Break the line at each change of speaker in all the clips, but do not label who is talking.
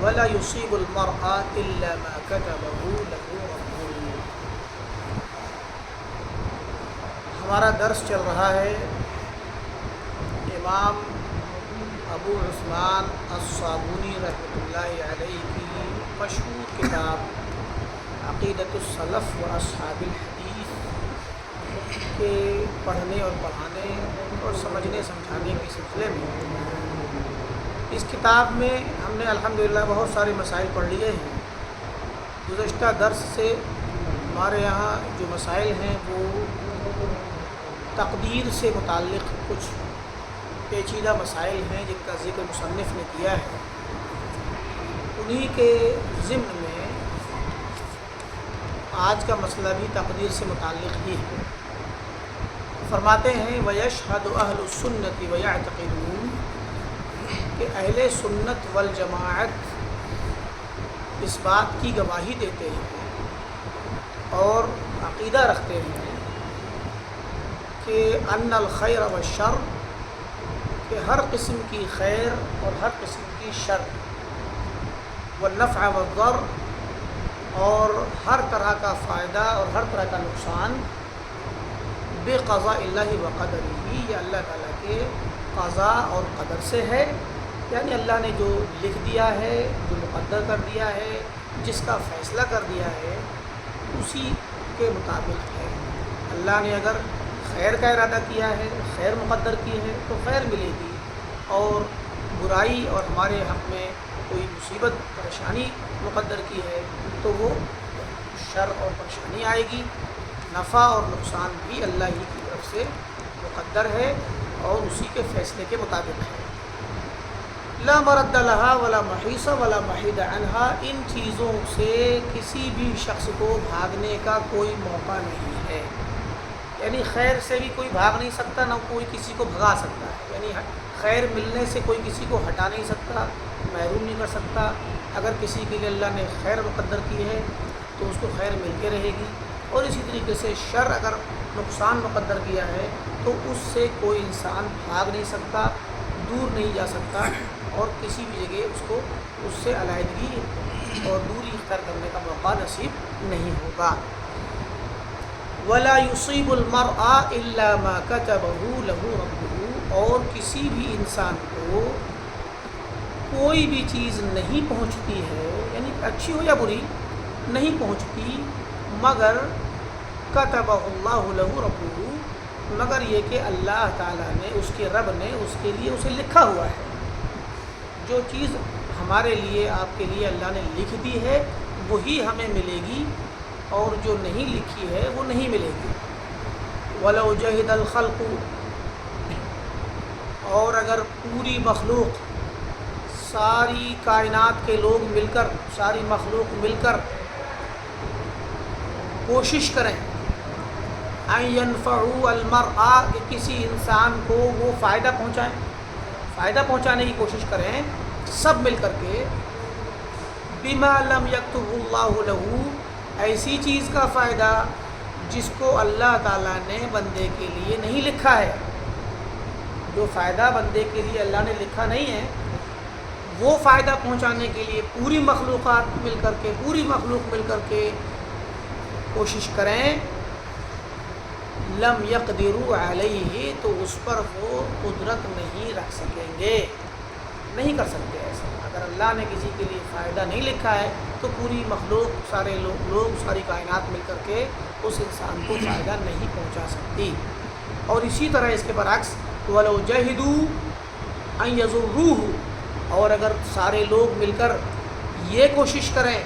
ولا يصيب المرء إلا ما كتبه له ربه۔ ہمارا درس چل رہا ہے امام ابو عثمان الصابونی رحمۃ اللہ علیہ کی مشہور کتاب عقیدۃ السلف و اصحاب الحدیث کے پڑھنے اور پڑھانے اور سمجھنے سمجھانے کے سلسلے میں۔ اس کتاب میں ہم نے الحمدللہ بہت سارے مسائل پڑھ لیے ہیں۔ گزشتہ درس سے ہمارے یہاں جو مسائل ہیں وہ تقدیر سے متعلق کچھ پیچیدہ مسائل ہیں جن کا ذکر مصنف نے کیا ہے۔ انہی کے ضمن میں آج کا مسئلہ بھی تقدیر سے متعلق ہی ہے۔ فرماتے ہیں وَيَشْهَدُ أَهْلُ السُّنَّةِ وَيَعْتَقِدُونَ کہ اہل سنت والجماعت اس بات کی گواہی دیتے ہیں اور عقیدہ رکھتے ہیں کہ ان الخیر والشر کہ ہر قسم کی خیر اور ہر قسم کی شر، والنفع والضر اور ہر طرح کا فائدہ اور ہر طرح کا نقصان، بقضاء اللہ وقدرہ یہ اللہ تعالیٰ کے قضاء اور قدر سے ہے، یعنی اللہ نے جو لکھ دیا ہے، جو مقدر کر دیا ہے، جس کا فیصلہ کر دیا ہے اسی کے مطابق ہے۔ اللہ نے اگر خیر کا ارادہ کیا ہے، خیر مقدر کی ہے تو خیر ملے گی، اور برائی اور ہمارے حق میں کوئی مصیبت پریشانی مقدر کی ہے تو وہ شر اور پریشانی آئے گی۔ نفع اور نقصان بھی اللہ ہی کی طرف سے مقدر ہے اور اسی کے فیصلے کے مطابق ہے۔ لا مرد لہا ولا محیص ولا محید عنہا، ان چیزوں سے کسی بھی شخص کو بھاگنے کا کوئی موقع نہیں ہے، یعنی خیر سے بھی کوئی بھاگ نہیں سکتا، نہ کوئی کسی کو بھگا سکتا ہے، یعنی خیر ملنے سے کوئی کسی کو ہٹا نہیں سکتا، محروم نہیں کر سکتا۔ اگر کسی کے لیے اللہ نے خیر مقدر کی ہے تو اس کو خیر مل کے رہے گی، اور اسی طریقے سے شر اگر نقصان مقدر کیا ہے تو اس سے کوئی انسان بھاگ نہیں سکتا، دور نہیں جا سکتا، اور کسی بھی جگہ اس کو اس سے علیحدگی اور دوری اختیار کرنے کا موقع نصیب نہیں ہوگا۔ وَلَا يُصِيبُ الْمَرْءَ إِلَّا مَا كَتَبَهُ لَهُ رَبُّهُ، اور کسی بھی انسان کو کوئی بھی چیز نہیں پہنچتی ہے، یعنی اچھی ہو یا بری نہیں پہنچتی، مگر كَتَبَهُ اللَّهُ لَهُ رَبُّهُ، مگر یہ کہ اللہ تعالیٰ نے، اس کے رب نے اس کے لیے اسے لکھا ہوا ہے۔ جو چیز ہمارے لیے، آپ کے لیے اللہ نے لکھ دی ہے وہی ہمیں ملے گی، اور جو نہیں لکھی ہے وہ نہیں ملے گی۔ وَلَوْ جَهِدَ الْخَلْقُ، اور اگر پوری مخلوق، ساری کائنات کے لوگ مل کر، ساری مخلوق مل کر کوشش کریں أَن يَنْفَعُوا الْمَرْءَ کہ کسی انسان کو وہ فائدہ پہنچائیں، فائدہ پہنچانے کی کوشش کریں سب مل کر کے، بما لم یکتب اللہ لہ، ایسی چیز کا فائدہ جس کو اللہ تعالیٰ نے بندے کے لیے نہیں لکھا ہے۔ جو فائدہ بندے کے لیے اللہ نے لکھا نہیں ہے وہ فائدہ پہنچانے کے لیے پوری مخلوقات مل کر کے، پوری مخلوق مل کر کے کوشش کریں، لم یقدروا علیہ، تو اس پر وہ قدرت نہیں رکھ سکیں گے، نہیں کر سکتے ایسا۔ اگر اللہ نے کسی کے لیے فائدہ نہیں لکھا ہے تو پوری مخلوق، سارے لوگ ساری کائنات مل کر کے اس انسان کو فائدہ نہیں پہنچا سکتی۔ اور اسی طرح اس کے برعکس وَلَوْ جَهِدُوا أَن يَضُرُّوهُ، اور اگر سارے لوگ مل کر یہ کوشش کریں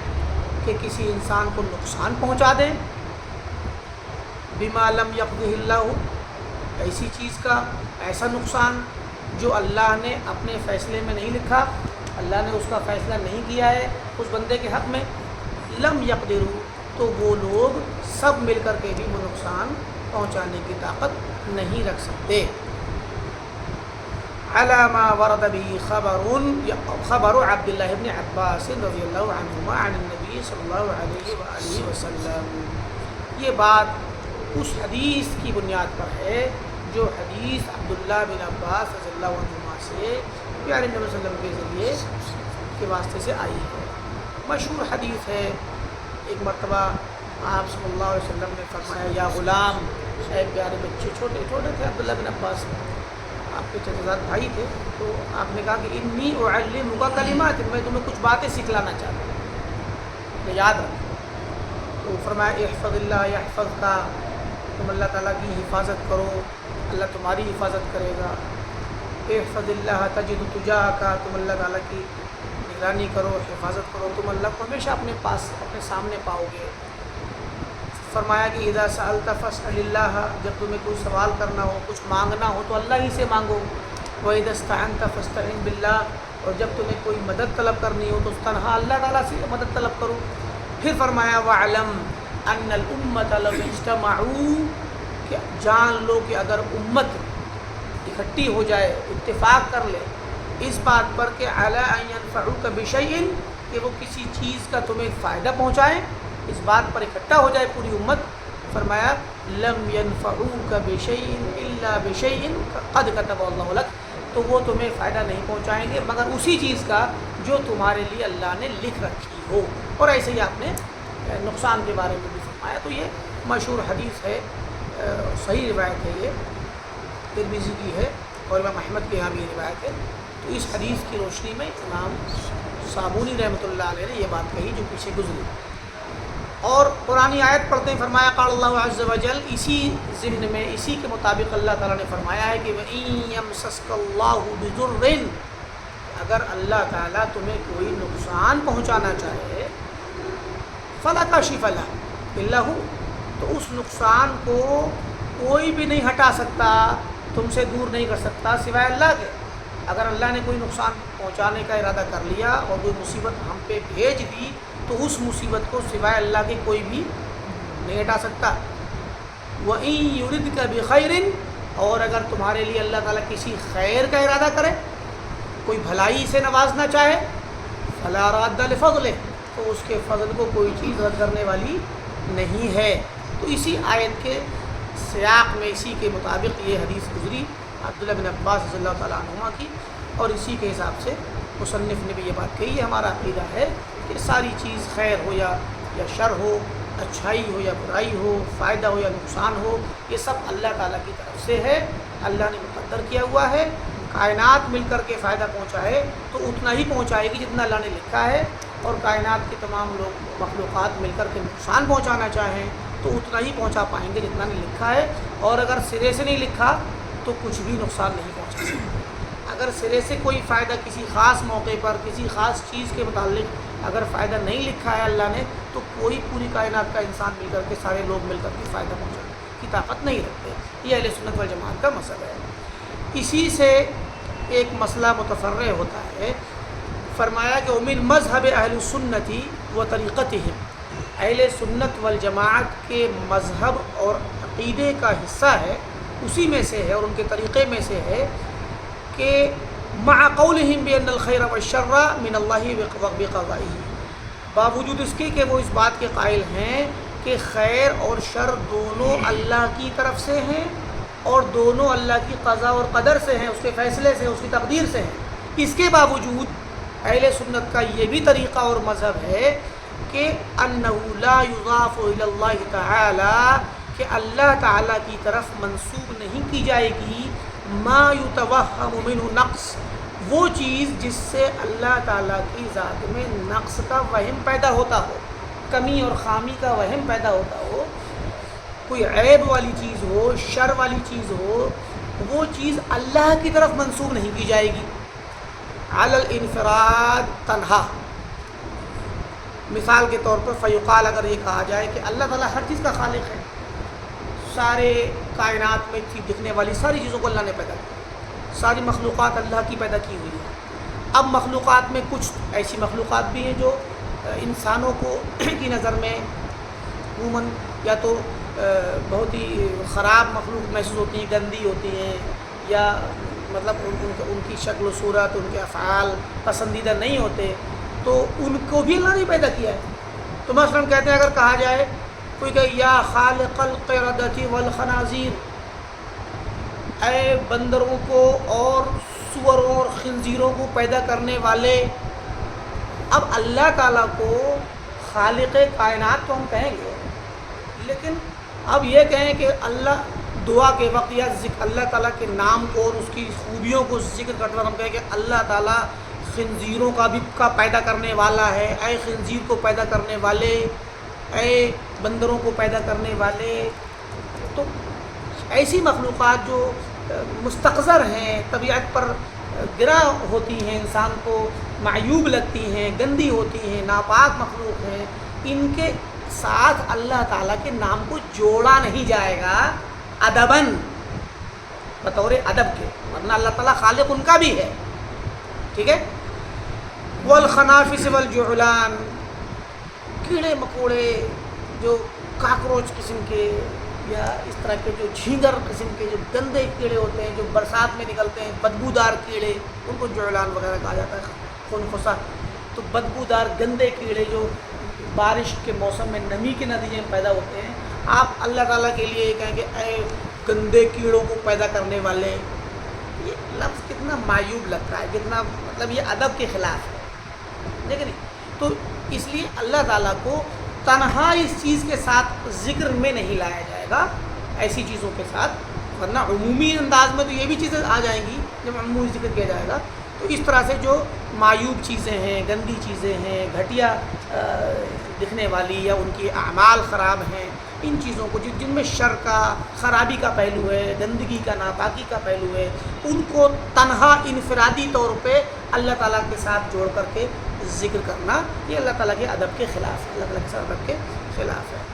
کہ کسی انسان کو نقصان پہنچا دیں، بما لم یقدہ اللہ، ایسی چیز کا، ایسا نقصان جو اللہ نے اپنے فیصلے میں نہیں لکھا، اللہ نے اس کا فیصلہ نہیں کیا ہے اس بندے کے حق میں، لم یقدروا، تو وہ لوگ سب مل کر کے بھی وہ نقصان پہنچانے کی طاقت نہیں رکھ سکتے۔ علی ما ورد به خبر عبداللہ بن عباس رضی اللہ عنہما عن النبی صلی اللہ علیہ وآلہ وسلم، یہ بات اس حدیث کی بنیاد پر ہے جو حدیث عبداللہ بن عباس رضی اللہ عنہما سے پیارے نبی صلی اللہ علیہ وسلم کے ذریعے کے واسطے سے آئی ہے۔ مشہور حدیث ہے، ایک مرتبہ آپ صلی اللہ علیہ وسلم نے فرمایا یا غلام، اے پیارے بچے، چھوٹے چھوٹے تھے عبداللہ بن عباس، آپ کے چچا بھائی تھے، تو آپ نے کہا کہ انی اعلمک کلمات، میں تمہیں کچھ باتیں سکھلانا چاہتا ہوں، یاد رکھ۔ تو فرمایا احفظ اللہ یحفظک، تم اللہ تعالیٰ کی حفاظت کرو، اللہ تمہاری حفاظت کرے گا۔ احفظ اللہ تجد تجاہک، تم اللہ تعالیٰ کی نگرانی کرو، حفاظت کرو، تم اللہ کو ہمیشہ اپنے پاس، اپنے سامنے پاؤ گے۔ فرمایا کہ اذا سألت فاسأل اللہ، جب تمہیں کوئی سوال کرنا ہو، کچھ مانگنا ہو تو اللہ ہی سے مانگو۔ وَإِذَا اسْتَعَنْتَ فَاسْتَعِنْ بِاللَّهِ، اور جب تمہیں کوئی مدد طلب کرنی ہو تو تنہا اللہ تعالیٰ سے مدد طلب کرو۔ پھر فرمایا وَاعْلَمْ أَنَّ الْأُمَّةَ لَوْ اجْتَمَعُوا، کہ جان لو کہ اگر امت اکٹھی ہو جائے، اتفاق کر لے اس بات پر کہ عَلَىٰ أَن يَنْفَعُوكَ بِشَيْءٍ، کہ وہ کسی چیز کا تمہیں فائدہ پہنچائیں، اس بات پر اکٹھا ہو جائے پوری امت، فرمایا لم ينفعوك بشيء الا بشيء قد كتب الله لك، تو وہ تمہیں فائدہ نہیں پہنچائیں گے مگر اسی چیز کا جو تمہارے لیے اللہ نے لکھ رکھی ہو۔ اور ایسے ہی آپ نے نقصان کے بارے میں بھی فرمایا۔ تو یہ مشہور حدیث ہے، صحیح روایت ہے، یہ ترمذی کی ہے اور امام احمد کے یہاں بھی یہ روایت ہے۔ تو اس حدیث کی روشنی میں امام صابونی رحمۃ اللہ علیہ نے یہ بات کہی جو پیچھے گزری۔ اور قرآنی آیت پڑھتے ہیں، فرمایا قال اللہ عز وجل، اسی ضمن میں اسی کے مطابق اللہ تعالیٰ نے فرمایا ہے کہ وَإِن يَمْسَسْكَ اللَّهُ بِضُرٍّ، اگر اللہ تعالیٰ تمہیں کوئی نقصان پہنچانا چاہے، فَلَا كَاشِفَ لَهُ إِلَّا هُوَ، تو اس نقصان کو کوئی بھی نہیں ہٹا سکتا، تم سے دور نہیں کر سکتا سوائے اللہ کے۔ اگر اللہ نے کوئی نقصان پہنچانے کا ارادہ کر لیا اور کوئی مصیبت ہم پہ بھیج دی تو اس مصیبت کو سوائے اللہ کے کوئی بھی نہیں ہٹا سکتا۔ وَإِن يُرِدْكَ بِخَيْرٍ، اور اگر تمہارے لیے اللہ تعالیٰ کسی خیر کا ارادہ کرے، کوئی بھلائی سے نوازنا چاہے، فَلَا رَادَّ لِفَضْلِهِ، تو اس کے فضل کو کوئی چیز رد کرنے والی نہیں ہے۔ تو اسی آیت کے سیاق میں اسی کے مطابق یہ حدیث گزری عبداللہ بن عباس رضی اللہ تعالیٰ عنہما کی، اور اسی کے حساب سے مصنف نے بھی یہ بات کہی ہے۔ ہمارا عقیدہ ہے کہ ساری چیز خیر ہو یا شر ہو، اچھائی ہو یا برائی ہو، فائدہ ہو یا نقصان ہو، یہ سب اللہ تعالیٰ کی طرف سے ہے، اللہ نے مقدر کیا ہوا ہے۔ کائنات مل کر کے فائدہ پہنچائے تو اتنا ہی پہنچائے گی جتنا اللہ نے لکھا ہے، اور کائنات کے تمام لوگ مخلوقات مل کر کے نقصان پہنچانا چاہیں تو اتنا ہی پہنچا پائیں گے جتنا نے لکھا ہے، اور اگر سرے سے نہیں لکھا تو کچھ بھی نقصان نہیں پہنچا سکتے۔ اگر سرے سے کوئی فائدہ کسی خاص موقع پر کسی خاص چیز کے متعلق اگر فائدہ نہیں لکھا ہے اللہ نے، تو کوئی پوری کائنات کا انسان مل کر کے، سارے لوگ مل کر کے فائدہ پہنچانے کی طاقت نہیں رکھتے۔ یہ اہل سنت والجماعت کا مذہب ہے۔ اسی سے ایک مسئلہ متفرع ہوتا ہے، فرمایا کہ ومن مذہب اہل السنت و طریقتہم، اہل سنت والجماعت کے مذہب اور عقیدے کا حصہ ہے، اسی میں سے ہے اور ان کے طریقے میں سے ہے کہ مع قولہم بان الخیر والشر من اللہ بقضائہ، باوجود اس کے کہ وہ اس بات کے قائل ہیں کہ خیر اور شر دونوں اللہ کی طرف سے ہیں اور دونوں اللہ کی قضاء اور قدر سے ہیں، اس کے فیصلے سے، اس کی تقدیر سے ہیں۔ اس کے باوجود اہل سنت کا یہ بھی طریقہ اور مذہب ہے کہ انہ لا یضاف الی اللہ تعالی، کہ اللہ تعالیٰ کی طرف منسوب نہیں کی جائے گی ما یتوہم منہ نقص، وہ چیز جس سے اللہ تعالیٰ کی ذات میں نقص کا وہم پیدا ہوتا ہو، کمی اور خامی کا وہم پیدا ہوتا ہو، کوئی عیب والی چیز ہو، شر والی چیز ہو، وہ چیز اللہ کی طرف منسوب نہیں کی جائے گی علی الانفراد، تنہا۔ مثال کے طور پر فیقال، اگر یہ کہا جائے کہ اللہ تعالیٰ ہر چیز کا خالق ہے، سارے کائنات میں دکھنے والی ساری چیزوں کو اللہ نے پیدا کیا، ساری مخلوقات اللہ کی پیدا کی ہوئی ہے۔ اب مخلوقات میں کچھ ایسی مخلوقات بھی ہیں جو انسانوں کو کی نظر میں عموماً یا تو بہت ہی خراب مخلوق محسوس ہوتی ہیں، گندی ہوتی ہیں، یا مطلب ان کی شکل و صورت، ان کے افعال پسندیدہ نہیں ہوتے، تو ان کو بھی اللہ نے پیدا کیا ہے۔ تو مثلاً کہتے ہیں، اگر کہا جائے کوئی کہ یا خالق القردۃ والخنازیر، اے بندروں کو اور سوروں اور خنزیروں کو پیدا کرنے والے، اب اللہ تعالیٰ کو خالق کائنات تو ہم کہیں گے، لیکن اب یہ کہیں کہ اللہ دعا کے وقت یا اللہ تعالیٰ کے نام کو اور اس کی خوبیوں کو ذکر کرتے وقت ہم کہیں کہ اللہ تعالیٰ خنزیروں کا پیدا کرنے والا ہے، اے خنزیر کو پیدا کرنے والے، اے بندروں کو پیدا کرنے والے، تو ایسی مخلوقات جو مستقذر ہیں، طبیعت پر گرا ہوتی ہیں، انسان کو معیوب لگتی ہیں، گندی ہوتی ہیں، ناپاک مخلوق ہیں، ان کے ساتھ اللہ تعالیٰ کے نام کو جوڑا نہیں جائے گا ادباً، بطور ادب کے، ورنہ اللہ تعالیٰ خالق ان کا بھی ہے، ٹھیک ہے۔ والخنافس والجعلان، کیڑے مکوڑے جو کاکروچ قسم کے یا اس طرح کے جو جھینگر قسم کے جو گندے کیڑے ہوتے ہیں جو برسات میں نکلتے ہیں، بدبودار کیڑے، ان کو جعلان وغیرہ کہا جاتا ہے، خنفسا، تو بدبودار گندے کیڑے جو بارش کے موسم میں نمی کے نتیجے میں پیدا ہوتے ہیں، آپ اللہ تعالیٰ کے لیے یہ کہیں کہ اے گندے کیڑوں کو پیدا کرنے والے، یہ لفظ کتنا معیوب لگتا ہے، کتنا مطلب یہ ادب کے خلاف ہے، دیکھ نہیں؟ تو اس لیے اللہ تعالیٰ کو تنہا اس چیز کے ساتھ ذکر میں نہیں لایا جائے گا، ایسی چیزوں کے ساتھ، ورنہ عمومی انداز میں تو یہ بھی چیزیں آ جائیں گی جب عمومی ذکر کیا جائے گا۔ تو اس طرح سے جو معیوب چیزیں ہیں، گندی چیزیں ہیں، گھٹیا دکھنے والی یا ان کی اعمال خراب ہیں، ان چیزوں کو جن میں شر کا، خرابی کا پہلو ہے، گندگی کا، ناپاکی کا پہلو ہے، ان کو تنہا انفرادی طور پہ اللہ تعالیٰ کے ساتھ جوڑ کر کے ذکر کرنا، یہ اللہ تعالیٰ کے ادب کے خلاف ہے، اللہ تعالیٰ کے ساتھ ادب کے خلاف ہے۔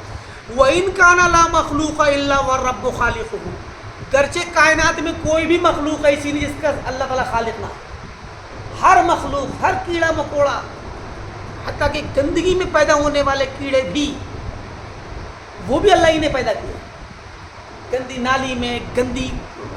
وَإِن كَانَ لَا مَخْلُوقَ إِلَّا وَالرَّبُّ خَالِقُهُ، گرچہ کائنات میں کوئی بھی مخلوق ایسی نہیں جس کا اللہ تعالیٰ خالق نہ ہو، ہر مخلوق، ہر کیڑا مکوڑا، حتیٰ کہ گندگی میں پیدا ہونے والے کیڑے بھی، وہ بھی اللہ ہی نے پیدا کیے، گندی نالی میں، گندی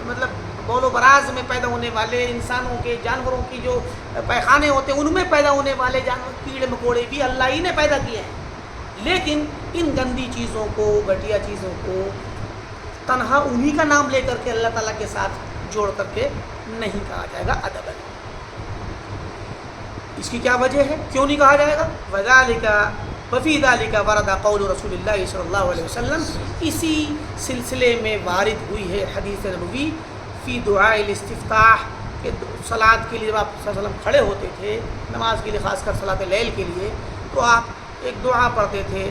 مطلب بول و براز میں پیدا ہونے والے انسانوں کے، جانوروں کی جو پیخانے ہوتے ہیں ان میں پیدا ہونے والے جانور، کیڑے مکوڑے بھی اللہ ہی نے پیدا کیے ہیں، لیکن ان گندی چیزوں کو، گھٹیا چیزوں کو تنہا انہی کا نام لے کر کے اللہ تعالیٰ کے ساتھ جوڑ کر کے نہیں کہا جائے گا ادب۔ اس کی کیا وجہ ہے، کیوں نہیں کہا جائے گا؟ وَذَلِكَ وَفِي ذَلِكَ وَرَدَ قَوْلُ رسول اللہ صلی اللہ علیہ وسلم، اسی سلسلے میں وارد ہوئی ہے حدیث نبوی فی دعاء الاستفتاح، کہ صلاۃ کے لیے جب آپ صلی اللہ علیہ وسلم کھڑے ہوتے تھے نماز کے لیے، خاص کر صلاۃ لیل کے لیے، تو آپ ایک دعا پڑھتے تھے،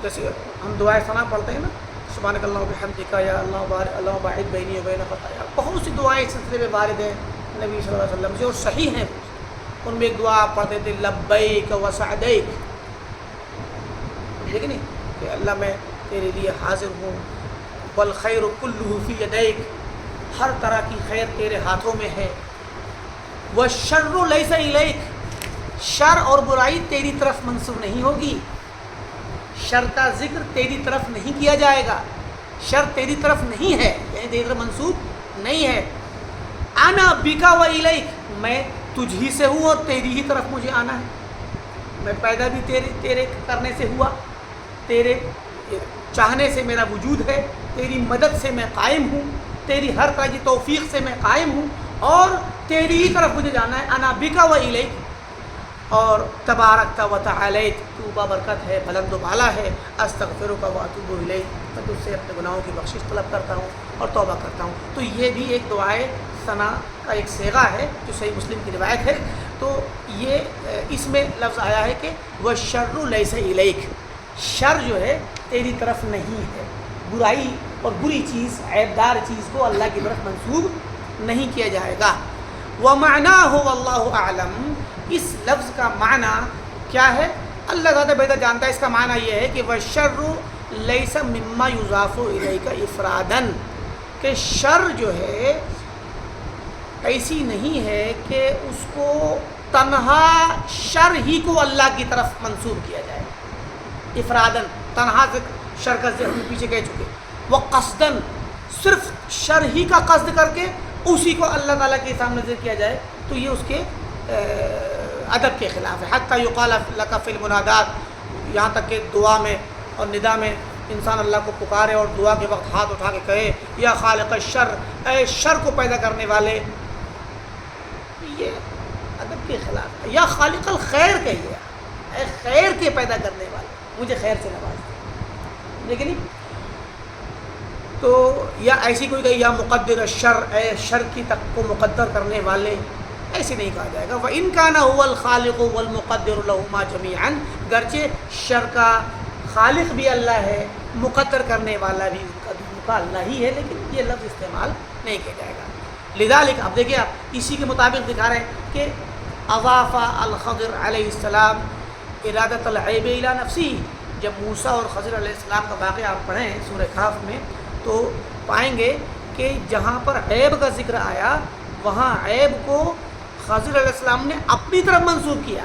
جیسے ہم دعائے ثنا پڑھتے ہیں نا، سبحانک اللہم وبحمدک، یا اللہ باعث بینی و بین خطایا، بہت سی دعائیں اس سلسلے میں وارد ہیں نبی صلی اللہ علیہ وسلم سے اور صحیح ہیں۔ ان میں ایک دعا آپ پڑھتے تھے لبیک و سعدیک، ٹھیک ہے نہیں، کہ اللہ میں تیرے لیے حاضر ہوں، والخیر کلہ فی یدیک، ہر طرح کی خیر تیرے ہاتھوں میں ہے، والشر لیس الیک، شر اور برائی تیری طرف منسوب نہیں ہوگی، شر کا ذکر تیری طرف نہیں کیا جائے گا، شر تیری طرف نہیں ہے، یعنی تیری طرف منسوب نہیں ہے۔ انا بک و الیک، میں تجھ ہی سے ہوں اور تیری ہی طرف مجھے آنا ہے، میں پیدا بھی تیرے کرنے سے ہوا، تیرے چاہنے سے میرا وجود ہے، تیری مدد سے میں قائم ہوں، تیری ہر طرح کی توفیق سے میں قائم ہوں، اور تیری ہی طرف مجھے جانا ہے۔ انا بک و الیک، اور تبارک و تعالیت، تو بابرکت ہے، بلند و بالا ہے، استغفرک و اتوب الیک، میں تجھ سے اپنے گناہوں کی بخشش طلب کرتا ہوں اور توبہ کرتا ہوں۔ تو یہ بھی ایک دعائے ثنا کا ایک صیغہ ہے جو صحیح مسلم کی روایت ہے۔ تو یہ اس میں لفظ آیا ہے کہ والشر لیس الیک، شر جو ہے تیری طرف نہیں ہے، برائی اور بری چیز، عیبدار چیز کو اللہ کی طرف منسوب نہیں کیا جائے گا۔ وَمَعْنَاهُ وَاللَّهُ أَعْلَمُ، اس لفظ کا معنی کیا ہے اللہ زیادہ بہتر جانتا ہے۔ اس کا معنی یہ ہے کہ وَالشَّرُّ لَيْسَ مِمَّا يُضَافُ إِلَيْكَ إِفْرَادًا، کہ شر جو ہے ایسی نہیں ہے کہ اس کو تنہا شر ہی کو اللہ کی طرف منسوب کیا جائے، افرادن، تنہا شر کا ذکر پیچھے کہہ چکے، وہ قصدن، صرف شر ہی کا قصد کر کے اسی کو اللہ تعالیٰ کے سامنے ذکر کیا جائے، تو یہ اس کے ادب کے خلاف ہے۔ حتی یقال لک فی المنادات، یہاں تک کہ دعا میں اور ندا میں انسان اللہ کو پکارے اور دعا کے وقت ہاتھ اٹھا کے کہے یا خالق الشر، اے شر کو پیدا کرنے والے، یہ ادب کے کے خلاف ہے، یا خالق الخیر کہیے، اے خیر کے پیدا کرنے والے، مجھے خیر سے نواز دے، لیکن نہیں تو یا ایسی کوئی کہ یا مقدر الشر، اے شر کی تک کو مقدر کرنے والے، ایسے نہیں کہا جائے گا۔ وَإِن كَانَ هُوَ الْخَالِقُ وَالْمُقَدِّرُ لَهُمَا جَمِيعًا، گرچہ شر کا خالق بھی اللہ ہے، مقدر کرنے والا بھی ان کا دونوں کا اللہ ہی ہے، لیکن یہ لفظ استعمال نہیں کیا جائے گا۔ لذالک، اب دیکھیں آپ اسی کے مطابق دکھا رہے ہیں کہ اضاف الخضر علیہ السلام ارادۃ العیب الی نفسی، جب موسیٰ اور خضر علیہ السلام کا واقعہ آپ پڑھیں سورہ کہف میں تو پائیں گے کہ جہاں پر عیب کا ذکر آیا وہاں عیب کو خضر علیہ السلام نے اپنی طرف منسوب کیا،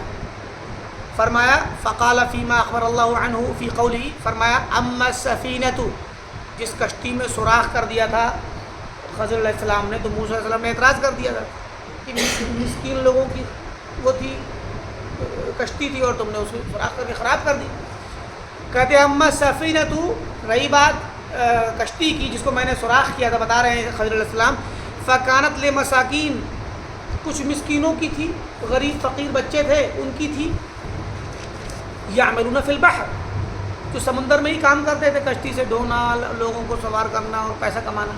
فرمایا فقال فیما اخبر اللہ عنہ فی قولی، فرمایا اما السفینۃ، جس کشتی میں سوراخ کر دیا تھا خضر علیہ السلام نے، تو موسیٰ علیہ السلام نے اعتراض کر دیا تھا کہ مسکین لوگوں کی وہ تھی کشتی تھی اور تم نے اس کو سوراخ کر کے خراب کر دی۔ کہتے ہیں اما السفینۃ، رہی بات کشتی کی جس کو میں نے سوراخ کیا تھا، بتا رہے ہیں خضر علیہ السلام، فکانت لمساکین، کچھ مسکینوں کی تھی، غریب فقیر بچے تھے ان کی تھی، یعملون فی البحر، جو سمندر میں ہی کام کرتے تھے، کشتی سے ڈھونا، لوگوں کو سوار کرنا اور پیسہ کمانا۔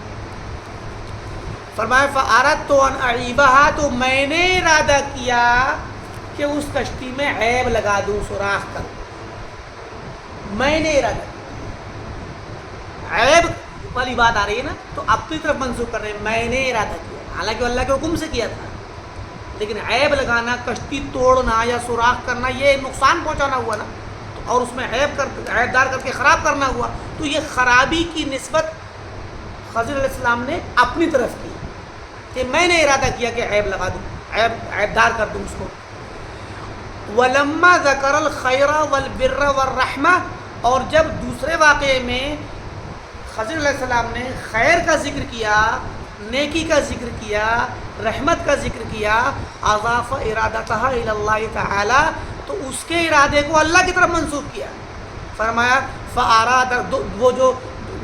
فرمایا فأردت ان اعیبها، تو میں نے ارادہ کیا کہ اس کشتی میں عیب لگا دوں، سوراخ کر دوں، میں نے ارادہ کیا۔ عیب والی بات آ رہی ہے نا، تو اپنی طرف منسوخ کر رہے ہیں، میں نے ارادہ کیا، حالانکہ اللہ کے حکم سے کیا تھا، لیکن عیب لگانا، کشتی توڑنا یا سوراخ کرنا، یہ نقصان پہنچانا ہوا نا، اور اس میں عیب دار کر کے خراب کرنا ہوا، تو یہ خرابی کی نسبت خضر علیہ السلام نے اپنی طرف کی کہ میں نے ارادہ کیا کہ عیب لگا دوں، عیب دار کر دوں اس کو۔ وَلَمَّا ذَكَرَ الْخَيْرَ وَالْبِرَّ وَالرَّحْمَةَ، اور جب دوسرے واقعے میں خضر علیہ السلام نے خیر کا ذکر کیا، نیکی کا ذکر کیا، رحمت کا ذکر کیا، اضاف ارادتها الی اللہ تعالی، تو اس کے ارادے کو اللہ کی طرف منسوب کیا۔ فرمایا فاراد، وہ جو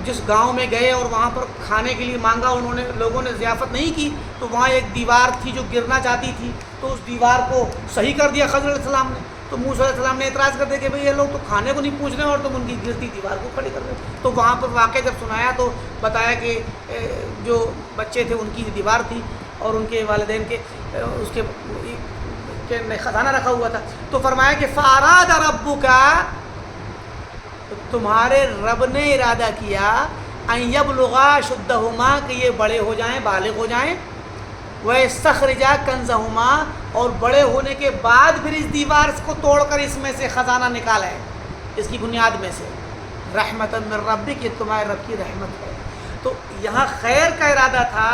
جس گاؤں میں گئے اور وہاں پر کھانے کے لیے مانگا، انہوں نے، لوگوں نے ضیافت نہیں کی، تو وہاں ایک دیوار تھی جو گرنا چاہتی تھی، تو اس دیوار کو صحیح کر دیا خضر علیہ السلام نے، تو موسیٰ علیہ السلام نے اعتراض کر دیا کہ بھئی یہ لوگ تو کھانے کو نہیں پوچھ رہے اور تم ان کی گرتی دیوار کو کھڑی کر رہے ہو۔ تو وہاں پر واقعہ جب سنایا تو بتایا کہ جو بچے تھے ان کی دیوار تھی اور ان کے والدین کے اس کے خزانہ رکھا ہوا تھا، تو فرمایا کہ فاراد ربک، تمہارے رب نے ارادہ کیا، ان یبلغا شدہما، کہ یہ بڑے ہو جائیں، بالغ ہو جائیں، وَيَسْتَخْرِجَا كَنْزَهُمَا، اور بڑے ہونے کے بعد پھر اس دیوار کو توڑ کر اس میں سے خزانہ نکالا ہے، اس کی بنیاد میں سے، رحمتاً من ربک، یہ تمہارے رب کی رحمت ہے۔ تو یہاں خیر کا ارادہ تھا،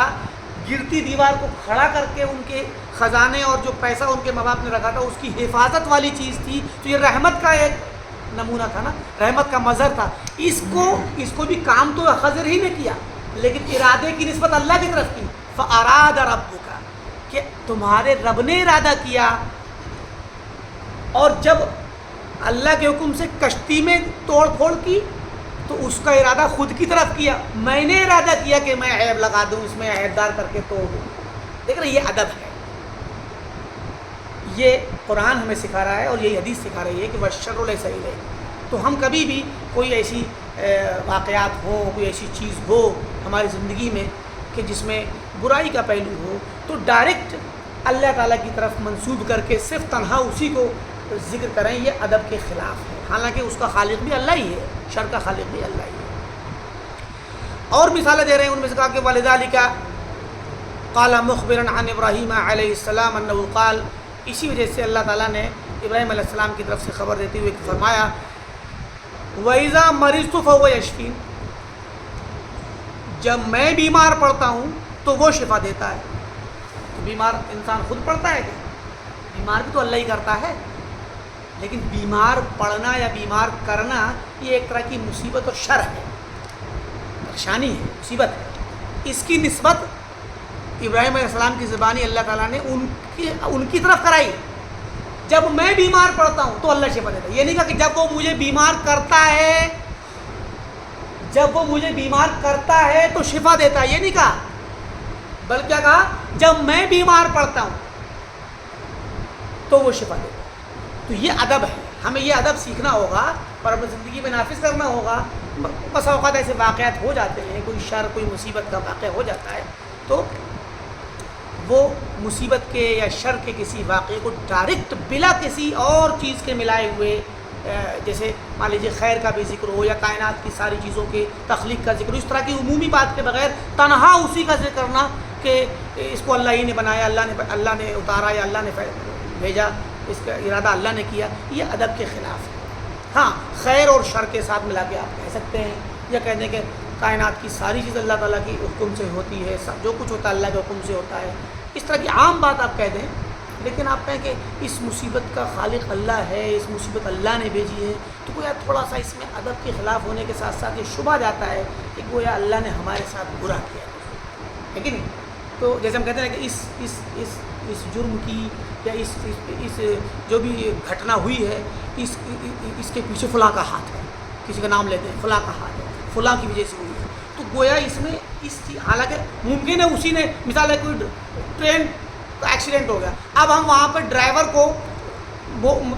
گرتی دیوار کو کھڑا کر کے ان کے خزانے اور جو پیسہ ان کے ماں باپ نے رکھا تھا اس کی حفاظت والی چیز تھی، تو یہ رحمت کا ایک نمونہ تھا نا، رحمت کا مظہر تھا۔ اس کو بھی کام تو خضر ہی نے کیا، لیکن ارادے کی نسبت اللہ کی طرف کی، فاراد ربک، کہ تمہارے رب نے ارادہ کیا، اور جب اللہ کے حکم سے کشتی میں توڑ پھوڑ کی تو اس کا ارادہ خود کی طرف کیا، میں نے ارادہ کیا کہ میں عیب لگا دوں، اس میں عیب دار کر کے توڑ دوں۔ دیکھ رہے، یہ ادب ہے، یہ قرآن ہمیں سکھا رہا ہے اور یہی حدیث سکھا رہی ہے کہ وَالشَّرُّ لَيْسَ إِلَيْكَ۔ تو ہم کبھی بھی کوئی ایسی واقعات ہوں، کوئی ایسی چیز ہو ہماری زندگی میں کہ جس میں برائی کا پہلو ہو، تو ڈائریکٹ اللہ تعالیٰ کی طرف منسوب کر کے صرف تنہا اسی کو ذکر کریں، یہ ادب کے خلاف ہے، حالانکہ اس کا خالق بھی اللہ ہی ہے، شر کا خالق بھی اللہ ہی ہے۔ اور مثالیں دے رہے ہیں، ان میں سے کہا کہ وَلِذَلِكَ قَالَ مُخْبِرًا عَنْ إِبْرَاهِيمَ عَلَيْهِ السَّلَامَ أَنَّهُ قَالَ، اسی وجہ سے اللہ تعالیٰ نے ابراہیم علیہ السلام کی طرف سے خبر دیتے ہوئے فرمایا وَإِذَا مَرِضْتُ فَهُوَ يَشْفِينِ، جب میں بیمار پڑتا ہوں تو وہ شفا دیتا ہے۔ تو بیمار انسان خود پڑتا ہے کیا؟ بیمار بھی تو اللہ ہی کرتا ہے، لیکن بیمار پڑنا یا بیمار کرنا یہ ایک طرح کی مصیبت اور شر ہے، پریشانی ہے، مصیبت ہے۔ اس کی نسبت ابراہیم علیہ السلام کی زبانی اللہ تعالیٰ نے ان کی طرف کرائی، جب میں بیمار پڑتا ہوں تو اللہ شفا دیتا ہے۔ یہ نہیں کہا کہ جب وہ مجھے بیمار کرتا ہے، جب وہ مجھے بیمار کرتا ہے تو شفا دیتا ہے، یہ نہیں کہا، بلکہ کہا جب میں بیمار پڑتا ہوں تو وہ شفا دے گا۔ تو یہ ادب ہے، ہمیں یہ ادب سیکھنا ہوگا اور اپنی زندگی میں نافذ کرنا ہوگا۔ بس اوقات ایسے واقعات ہو جاتے ہیں، کوئی شر کوئی مصیبت کا واقعہ ہو جاتا ہے، تو وہ مصیبت کے یا شر کے کسی واقعے کو ڈائریکٹ بلا کسی اور چیز کے ملائے ہوئے، جیسے مان لیجیے خیر کا بھی ذکر ہو یا کائنات کی ساری چیزوں کے تخلیق کا ذکر ہو، اس طرح کی عمومی بات کے بغیر تنہا اسی کا ذکر کرنا کہ اس کو اللہ ہی نے بنایا، اللہ نے اتارا یا اللہ نے بھیجا، اس کا ارادہ اللہ نے کیا، یہ ادب کے خلاف ہے۔ ہاں، خیر اور شر کے ساتھ ملا کے آپ کہہ سکتے ہیں، یا کہہ دیں کہ کائنات کی ساری چیز اللہ تعالیٰ کی حکم سے ہوتی ہے، سب جو کچھ ہوتا ہے اللہ کے حکم سے ہوتا ہے، اس طرح کی عام بات آپ کہہ دیں۔ لیکن آپ کہیں کہ اس مصیبت کا خالق اللہ ہے، اس مصیبت اللہ نے بھیجی ہے، تو گویا تھوڑا سا اس میں ادب کے خلاف ہونے کے ساتھ ساتھ یہ شبہ جاتا ہے کہ گویا اللہ نے ہمارے ساتھ برا کیا ہے کہ نہیں؟ تو جیسے ہم کہتے ہیں کہ اس جرم کی یا اس جو بھی گھٹنا ہوئی ہے، اس کے پیچھے فلاں کا ہاتھ ہے، کسی کا نام لیتے ہیں فلاں کا ہاتھ ہے، فلاں کی وجہ سے ہوئی ہے، تو گویا اس میں حالانکہ ممکن ہے اسی نے، مثال ہے کوئی ٹرین کا ایکسیڈنٹ ہو گیا، اب ہم وہاں پر ڈرائیور کو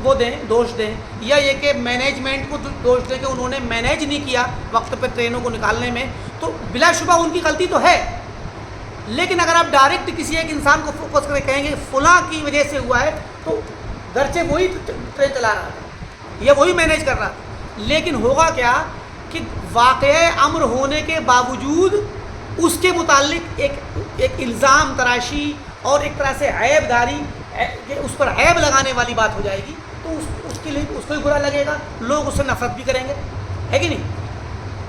وہ دیں، دوش دیں، یا یہ کہ مینجمنٹ کو دوش دیں کہ انہوں نے مینیج نہیں کیا وقت پہ ٹرینوں کو نکالنے میں، تو بلا شبہ ان کی غلطی تو ہے۔ لیکن اگر آپ ڈائریکٹ کسی ایک انسان کو فوکس کریں کہیں گے فلاں کی وجہ سے ہوا ہے، تو گرچہ وہی ٹرین چلا رہا تھا یا وہی مینیج کر رہا تھا، لیکن ہوگا کیا کہ واقعہ امر ہونے کے باوجود اس کے متعلق ایک الزام تراشی اور ایک طرح سے عیب داری، اس پر عیب لگانے والی بات ہو جائے گی، تو اس کے لیے اس کو ہی برا لگے گا، لوگ اس سے نفرت بھی کریں گے، ہے کہ نہیں؟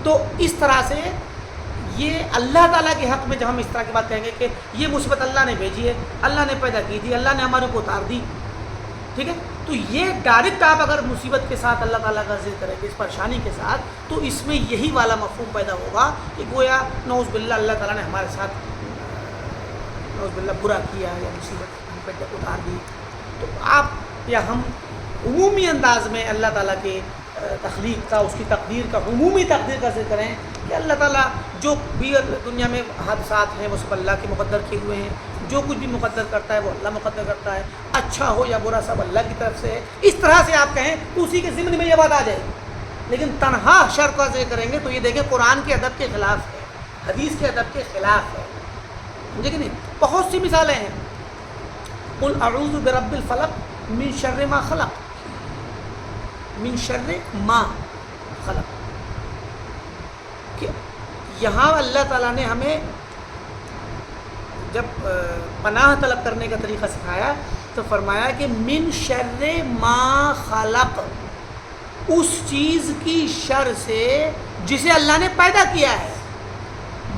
تو اس طرح سے یہ اللہ تعالیٰ کے حق میں جب ہم اس طرح کی بات کہیں گے کہ یہ مصیبت اللہ نے بھیجی ہے، اللہ نے پیدا کی تھی، اللہ نے ہمارے کو اتار دی، ٹھیک ہے، تو یہ ڈائریکٹ آپ اگر مصیبت کے ساتھ اللہ تعالیٰ کا ذکر کریں گے اس پریشانی کے ساتھ، تو اس میں یہی والا مفہوم پیدا ہوگا کہ گویا نعوذ باللہ اللہ تعالیٰ نے ہمارے ساتھ نعوذ باللہ برا کیا یا مصیبت ہم پہ اتار دی۔ تو آپ یا ہم عمومی انداز میں اللہ تعالیٰ کے تخلیق کا، اس کی تقدیر کا، عمومی تقدیر کا ذکر کریں کہ اللہ تعالیٰ جو بھی دنیا میں حادثات ہیں وہ سب اللہ کے مقدر کیے ہوئے ہیں، جو کچھ بھی مقدر کرتا ہے وہ اللہ مقدر کرتا ہے، اچھا ہو یا برا سب اللہ کی طرف سے ہے، اس طرح سے آپ کہیں تو اسی کے ضمن میں یہ بات آ جائے گی۔ لیکن تنہا شر کا ذکر کریں گے تو یہ دیکھیں قرآن کے ادب کے خلاف ہے، حدیث کے ادب کے خلاف ہے، سمجھے کہ نہیں؟ بہت سی مثالیں ہیں، قل اعوذ برب الفلق من شر ما خلق، من شر ما خلق، کہ یہاں اللہ تعالیٰ نے ہمیں جب پناہ طلب کرنے کا طریقہ سکھایا تو فرمایا کہ من شر ما خلق، اس چیز کی شر سے جسے اللہ نے پیدا کیا ہے،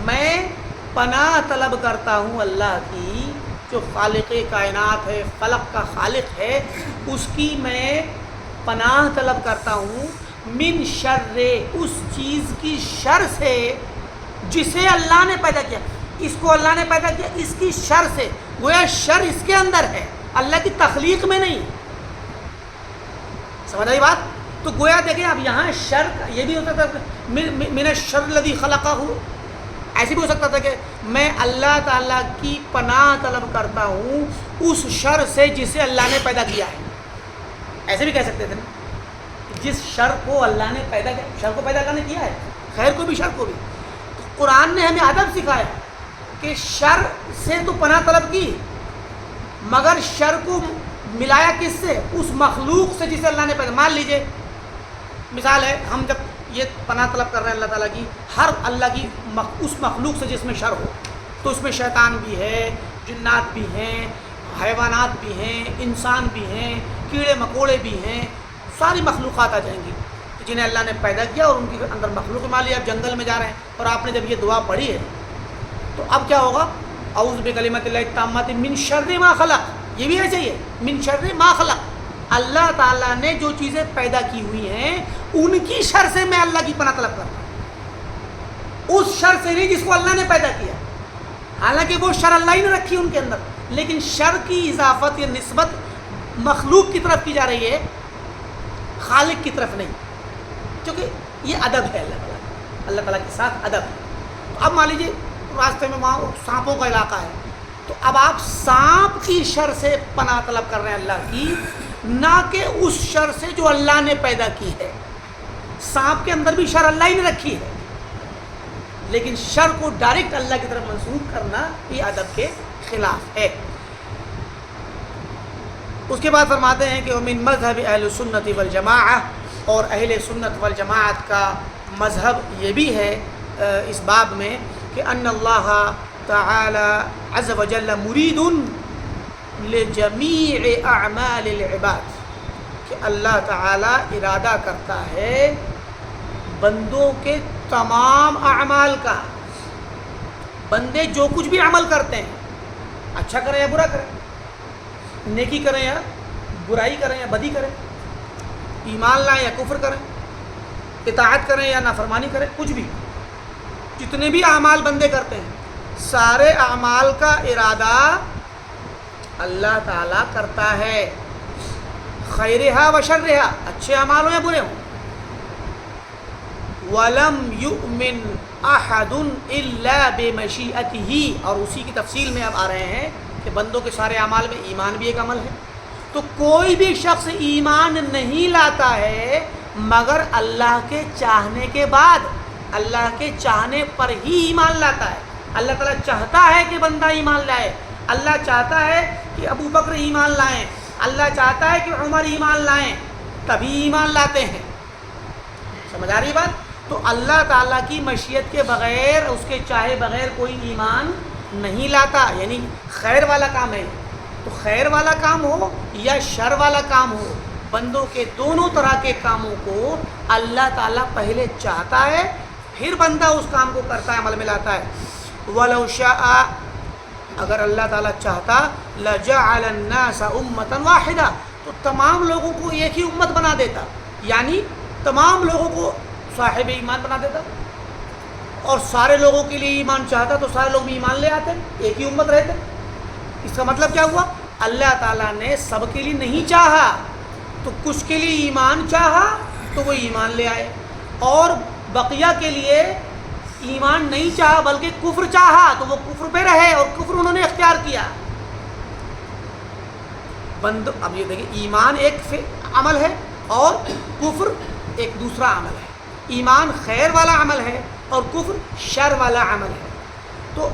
میں پناہ طلب کرتا ہوں اللہ کی جو خالق کائنات ہے، فلق کا خالق ہے، اس کی میں پناہ طلب کرتا ہوں، من شر، اس چیز کی شر سے جسے اللہ نے پیدا کیا، اس کو اللہ نے پیدا کیا اس کی شر سے، گویا شر اس کے اندر ہے، اللہ کی تخلیق میں نہیں، سمجھ آئی بات؟ تو گویا دیکھیں اب یہاں شر یہ بھی ہوتا تھا من الشر الذی خلقہ، ایسے بھی ہو سکتا تھا کہ میں اللہ تعالیٰ کی پناہ طلب کرتا ہوں اس شر سے جسے اللہ نے پیدا کیا ہے، ایسے بھی کہہ سکتے تھے نا، جس شر کو اللہ نے پیدا کیا، شر کو پیدا اللہ نے کیا ہے، خیر کو بھی شر کو بھی۔ تو قرآن نے ہمیں ادب سکھایا کہ شر سے تو پناہ طلب کی، مگر شر کو ملایا کس سے؟ اس مخلوق سے جسے اللہ نے پیدا۔ مان لیجئے مثال ہے، ہم جب یہ پناہ طلب کر رہے ہیں اللہ تعالیٰ کی، ہر اللہ کی اس مخلوق سے جس میں شر ہو، تو اس میں شیطان بھی ہے، جنات بھی ہیں، حیوانات بھی ہیں، انسان بھی ہیں، کیڑے مکوڑے بھی ہیں، ساری مخلوقات آ جائیں گی جنہیں اللہ نے پیدا کیا اور ان کے اندر مخلوق مان لیا۔ آپ جنگل میں جا رہے ہیں اور آپ نے جب یہ دعا پڑھی ہے تو اب کیا ہوگا؟ اعوذ بکلمات اللہ التامات من شر ما خلق، یہ بھی ایسے ہی ہے، من شر ما خلق، اللہ تعالیٰ نے جو چیزیں پیدا کی ہوئی ہیں ان کی شر سے میں اللہ کی پناہ طلب کرتا ہوں، اس شر سے نہیں جس کو اللہ نے پیدا کیا، حالانکہ وہ شر اللہ ہی نے رکھی ان کے اندر، لیکن شر کی اضافت یا نسبت مخلوق کی طرف کی جا رہی ہے، خالق کی طرف نہیں، کیونکہ یہ ادب ہے اللہ تعالیٰ کے ساتھ ادب ہے۔ اب مان لیجیے راستے میں وہاں سانپوں کا علاقہ ہے، تو اب آپ سانپ کی شر سے پناہ طلب کر رہے ہیں اللہ کی، نہ کہ اس شر سے جو اللہ نے پیدا کی ہے۔ سانپ کے اندر بھی شر اللہ ہی نے رکھی ہے، لیکن شر کو ڈائریکٹ اللہ کی طرف منسوب کرنا یہ ادب کے خلاف ہے۔ اس کے بعد فرماتے ہیں کہ ومن مذہب اہل سنت والجماعہ، اور اہل سنت والجماعت کا مذہب یہ بھی ہے اس باب میں کہ ان اللہ تعالی عز وجل مرید لجمیع اعمال العباد، کہ اللہ تعالی ارادہ کرتا ہے بندوں کے تمام اعمال کا۔ بندے جو کچھ بھی عمل کرتے ہیں، اچھا کریں یا برا کریں، نیکی کریں یا برائی کریں یا بدی کریں، ایمان لائیں یا کفر کریں، اطاعت کریں یا نافرمانی کریں، کچھ بھی، جتنے بھی اعمال بندے کرتے ہیں، سارے اعمال کا ارادہ اللہ تعالیٰ کرتا ہے، خیرہا و شرہا، اچھے اعمال ہوں یا برے ہوں۔ وَلَمْ يُؤْمِنْ أَحَدٌ إِلَّا بِمَشِيئَتِهِ، اور اسی کی تفصیل میں اب آ رہے ہیں کہ بندوں کے سارے اعمال میں ایمان بھی ایک عمل ہے۔ تو کوئی بھی شخص ایمان نہیں لاتا ہے مگر اللہ کے چاہنے کے بعد، اللہ کے چاہنے پر ہی ایمان لاتا ہے۔ اللہ تعالیٰ چاہتا ہے کہ بندہ ایمان لائے، اللہ چاہتا ہے کہ ابو بکر ایمان لائیں، اللہ چاہتا ہے کہ عمر ایمان لائیں، تبھی ایمان لاتے ہیں۔ سمجھ آ رہی بات؟ تو اللہ تعالیٰ کی مشیت کے بغیر، اس کے چاہے بغیر کوئی ایمان نہیں لاتا، یعنی خیر والا کام ہے تو خیر والا کام ہو یا شر والا کام ہو، بندوں کے دونوں طرح کے کاموں کو اللہ تعالیٰ پہلے چاہتا ہے، پھر بندہ اس کام کو کرتا ہے، عمل میں لاتا ہے۔ وَلَوْ شَاءَ، اگر اللہ تعالیٰ چاہتا، لَجَعَلَ النَّاسَ أُمَّةً وَاحِدَةً، تو تمام لوگوں کو ایک ہی امت بنا دیتا، یعنی تمام لوگوں کو صاحب ایمان بنا دیتا، اور سارے لوگوں کے لیے ایمان چاہتا تو سارے لوگ بھی ایمان لے آتے، ایک ہی امت رہتے۔ اس کا مطلب کیا ہوا؟ اللہ تعالیٰ نے سب کے لیے نہیں چاہا، تو کچھ کے لیے ایمان چاہا تو وہ ایمان لے آئے، اور بقیہ کے لیے ایمان نہیں چاہا بلکہ کفر چاہا تو وہ کفر پہ رہے، اور کفر انہوں نے اختیار کیا۔ اب یہ دیکھیں، ایمان ایک عمل ہے اور کفر ایک دوسرا عمل ہے۔ ایمان خیر والا عمل ہے اور کفر شر والا عمل ہے۔ تو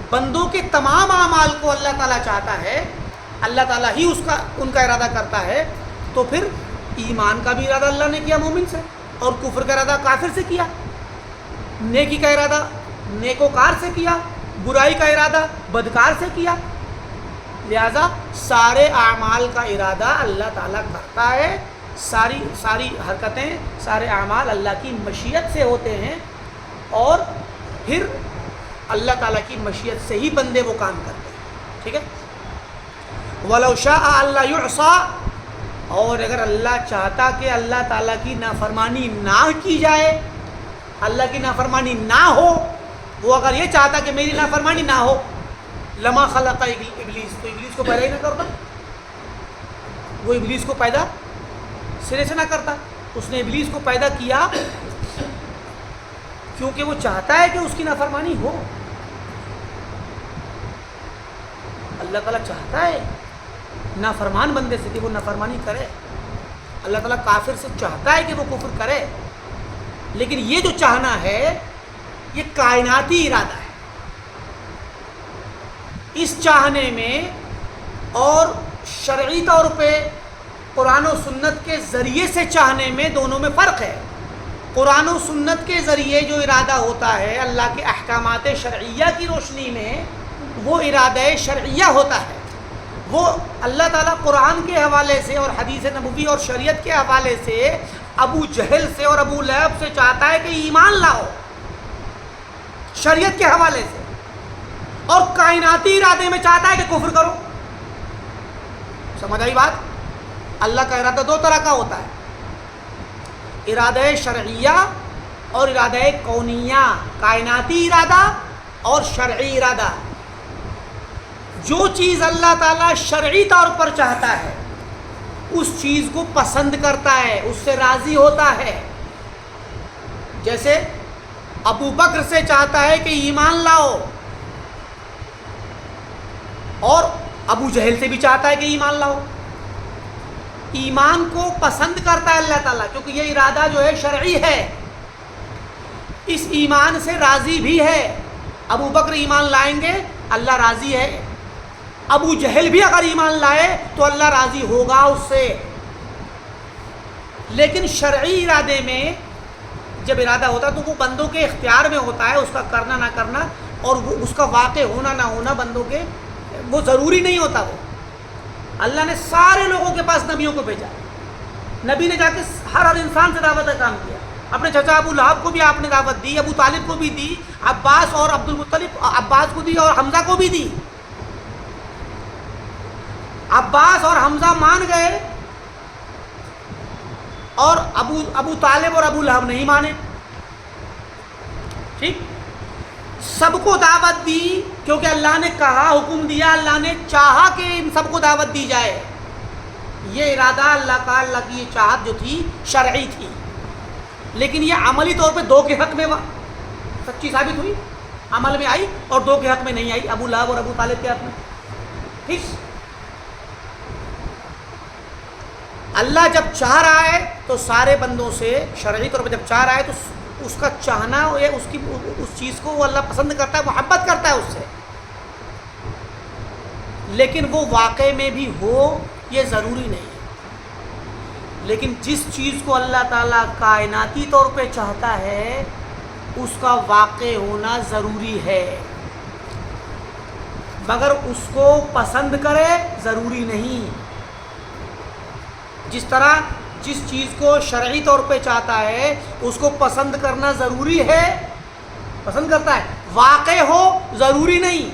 بندوں کے تمام اعمال کو اللہ تعالیٰ چاہتا ہے، اللہ تعالیٰ ہی ان کا ارادہ کرتا ہے، تو پھر ایمان کا بھی ارادہ اللہ نے کیا مومن سے، اور کفر کا ارادہ کافر سے کیا، نیکی کا ارادہ نیکوکار سے کیا، برائی کا ارادہ بدکار سے کیا۔ لہذا سارے اعمال کا ارادہ اللہ تعالیٰ کرتا ہے، ساری حرکتیں، سارے اعمال اللہ کی مشیت سے ہوتے ہیں، اور پھر اللہ تعالیٰ کی مشیت سے ہی بندے وہ کام کرتے ہیں۔ ٹھیک ہے؟ وَلَوْ شَاءَ أَلَّا يُعْصَى، اور اگر اللہ چاہتا کہ اللہ تعالیٰ کی نافرمانی نہ کی جائے، اللہ کی نافرمانی نہ ہو، وہ اگر یہ چاہتا کہ میری نافرمانی نہ ہو، لما خلق ابلیس، تو ابلیس کو پیدا ہی نہ کرتا، وہ ابلیس کو پیدا سرے سے نہ کرتا۔ اس نے ابلیس کو پیدا کیا کیونکہ وہ چاہتا ہے کہ اس کی نافرمانی ہو۔ اللہ تعالیٰ چاہتا ہے نافرمان بندے سے کہ وہ نافرمانی کرے، اللہ تعالیٰ کافر سے چاہتا ہے کہ وہ کفر کرے، لیکن یہ جو چاہنا ہے یہ کائناتی ارادہ ہے۔ اس چاہنے میں اور شرعی طور پہ قرآن و سنت کے ذریعے سے چاہنے میں دونوں میں فرق ہے۔ قرآن و سنت کے ذریعے جو ارادہ ہوتا ہے اللہ کے احکامات شرعیہ کی روشنی میں، وہ ارادہ شرعیہ ہوتا ہے، وہ اللہ تعالیٰ قرآن کے حوالے سے اور حدیث نبوی اور شریعت کے حوالے سے ابو جہل سے اور ابو لہب سے چاہتا ہے کہ ایمان لاؤ شریعت کے حوالے سے، اور کائناتی ارادے میں چاہتا ہے کہ کفر کرو۔ سمجھ آئی بات؟ اللہ کا ارادہ دو طرح کا ہوتا ہے، ارادہ شرعیہ اور ارادہ کونیہ، کائناتی ارادہ اور شرعی ارادہ۔ جو چیز اللہ تعالیٰ شرعی طور پر چاہتا ہے اس چیز کو پسند کرتا ہے، اس سے راضی ہوتا ہے۔ جیسے ابو بکر سے چاہتا ہے کہ ایمان لاؤ، اور ابو جہل سے بھی چاہتا ہے کہ ایمان لاؤ. ایمان کو پسند کرتا ہے اللہ تعالیٰ، کیونکہ یہ ارادہ جو ہے شرعی ہے، اس ایمان سے راضی بھی ہے. ابو بکر ایمان لائیں گے اللہ راضی ہے، ابو جہل بھی اگر ایمان لائے تو اللہ راضی ہوگا اس سے. لیکن شرعی ارادے میں جب ارادہ ہوتا ہے تو وہ بندوں کے اختیار میں ہوتا ہے، اس کا کرنا نہ کرنا اور اس کا واقع ہونا نہ ہونا بندوں کے وہ ضروری نہیں ہوتا. وہ اللہ نے سارے لوگوں کے پاس نبیوں کو بھیجا، نبی نے جا کے ہر انسان سے دعوت کا کام کیا. اپنے چچا ابو لہب کو بھی آپ نے دعوت دی، ابو طالب کو بھی دی، عباس اور عبد المطلب عباس کو دی اور حمزہ کو بھی دی. عباس اور حمزہ مان گئے اور ابو طالب اور ابو لہب نہیں مانے. ٹھیک، سب کو دعوت دی کیونکہ اللہ نے کہا، حکم دیا، اللہ نے چاہا کہ ان سب کو دعوت دی جائے. یہ ارادہ اللہ کا، اللہ کی یہ چاہت جو تھی شرعی تھی، لیکن یہ عملی طور پہ دو کے حق میں سچی ثابت ہوئی، عمل میں آئی، اور دو کے حق میں نہیں آئی، ابو لہب اور ابو طالب کے حق میں. ٹھیک، اللہ جب چاہ رہا ہے تو سارے بندوں سے شرعی طور پہ جب چاہ رہا ہے تو اس کا چاہنا یا اس چیز کو وہ اللہ پسند کرتا ہے، محبت کرتا ہے اس سے. لیکن وہ واقع میں بھی ہو یہ ضروری نہیں ہے. لیکن جس چیز کو اللہ تعالیٰ کائناتی طور پہ چاہتا ہے اس کا واقع ہونا ضروری ہے، مگر اس کو پسند کرے ضروری نہیں. جس طرح جس چیز کو شرعی طور پہ چاہتا ہے اس کو پسند کرنا ضروری ہے، پسند کرتا ہے، واقع ہو ضروری نہیں.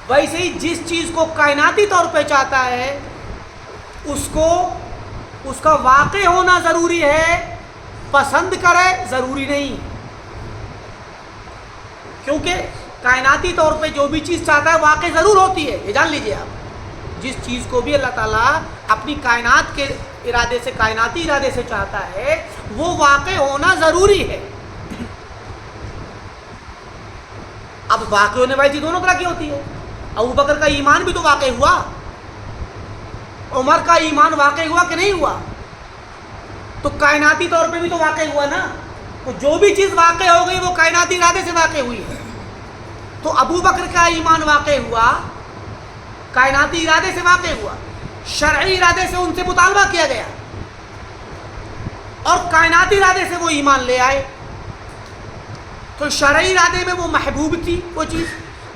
ویسے ہی جس چیز کو کائناتی طور پہ چاہتا ہے اس کا واقع ہونا ضروری ہے، پسند کرے ضروری نہیں. کیونکہ کائناتی طور پہ جو بھی چیز چاہتا ہے واقع ضرور ہوتی ہے، یہ جان لیجئے آپ. جس چیز کو بھی اللہ تعالیٰ اپنی کائنات کے ارادے سے، کائناتی ارادے سے چاہتا ہے وہ واقع ہونا ضروری ہے. اب واقع ہونے والی چیز دونوں طرح کی ہوتی ہے. ابو بکر کا ایمان بھی تو واقع ہوا، عمر کا ایمان واقع ہوا کہ نہیں ہوا؟ تو کائناتی طور پہ بھی تو واقع ہوا نا. تو جو بھی چیز واقع ہو گئی وہ کائناتی ارادے سے واقع ہوئی ہے. تو ابو بکر کا ایمان واقع ہوا، کائناتی ارادے سے واقع ہوا، شرعی ارادے سے ان سے مطالبہ کیا گیا اور کائناتی ارادے سے وہ ایمان لے آئے. تو شرعی ارادے میں وہ محبوب تھی وہ چیز،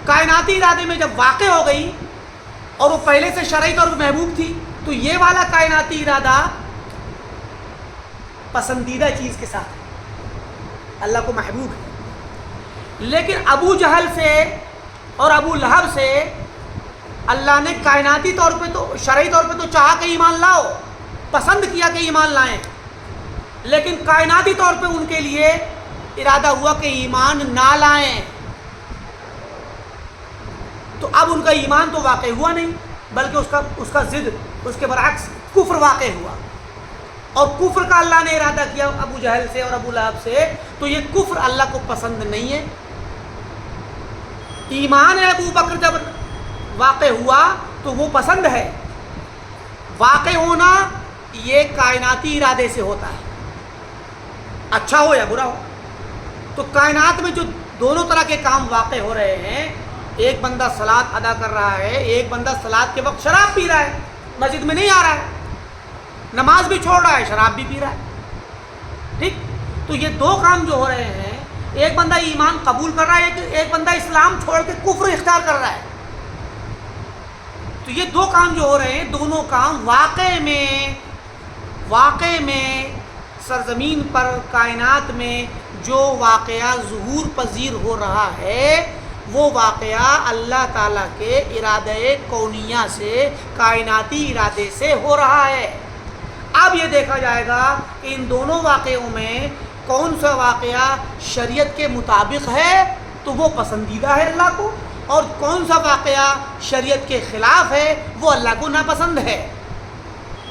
کائناتی ارادے میں جب واقع ہو گئی اور وہ پہلے سے شرعی طور پر محبوب تھی تو یہ والا کائناتی ارادہ پسندیدہ چیز کے ساتھ اللہ کو محبوب ہے. لیکن ابو جہل سے اور ابو لہب سے اللہ نے کائناتی طور پہ تو، شرعی طور پہ تو چاہا کہ ایمان لاؤ، پسند کیا کہ ایمان لائیں، لیکن کائناتی طور پہ ان کے لیے ارادہ ہوا کہ ایمان نہ لائیں. تو اب ان کا ایمان تو واقع ہوا نہیں، بلکہ اس کا ضد، اس کے برعکس کفر واقع ہوا. اور کفر کا اللہ نے ارادہ کیا ابو جہل سے اور ابو لہب سے، تو یہ کفر اللہ کو پسند نہیں ہے. ایمان ہے ابو بکر جب واقع ہوا تو وہ پسند ہے. واقع ہونا یہ کائناتی ارادے سے ہوتا ہے، اچھا ہو یا برا ہو. تو کائنات میں جو دونوں طرح کے کام واقع ہو رہے ہیں، ایک بندہ صلاۃ ادا کر رہا ہے، ایک بندہ صلاۃ کے وقت شراب پی رہا ہے، مسجد میں نہیں آ رہا ہے، نماز بھی چھوڑ رہا ہے، شراب بھی پی رہا ہے. ٹھیک، تو یہ دو کام جو ہو رہے ہیں، ایک بندہ ایمان قبول کر رہا ہے، ایک بندہ اسلام چھوڑ کے کفر اختیار کر رہا ہے. تو یہ دو کام جو ہو رہے ہیں، دونوں کام واقع میں سرزمین پر، کائنات میں جو واقعہ ظہور پذیر ہو رہا ہے وہ واقعہ اللہ تعالیٰ کے ارادے کونیہ سے، کائناتی ارادے سے ہو رہا ہے. اب یہ دیکھا جائے گا کہ ان دونوں واقعوں میں کون سا واقعہ شریعت کے مطابق ہے تو وہ پسندیدہ ہے اللہ کو، اور کون سا واقعہ شریعت کے خلاف ہے وہ اللہ کو ناپسند ہے.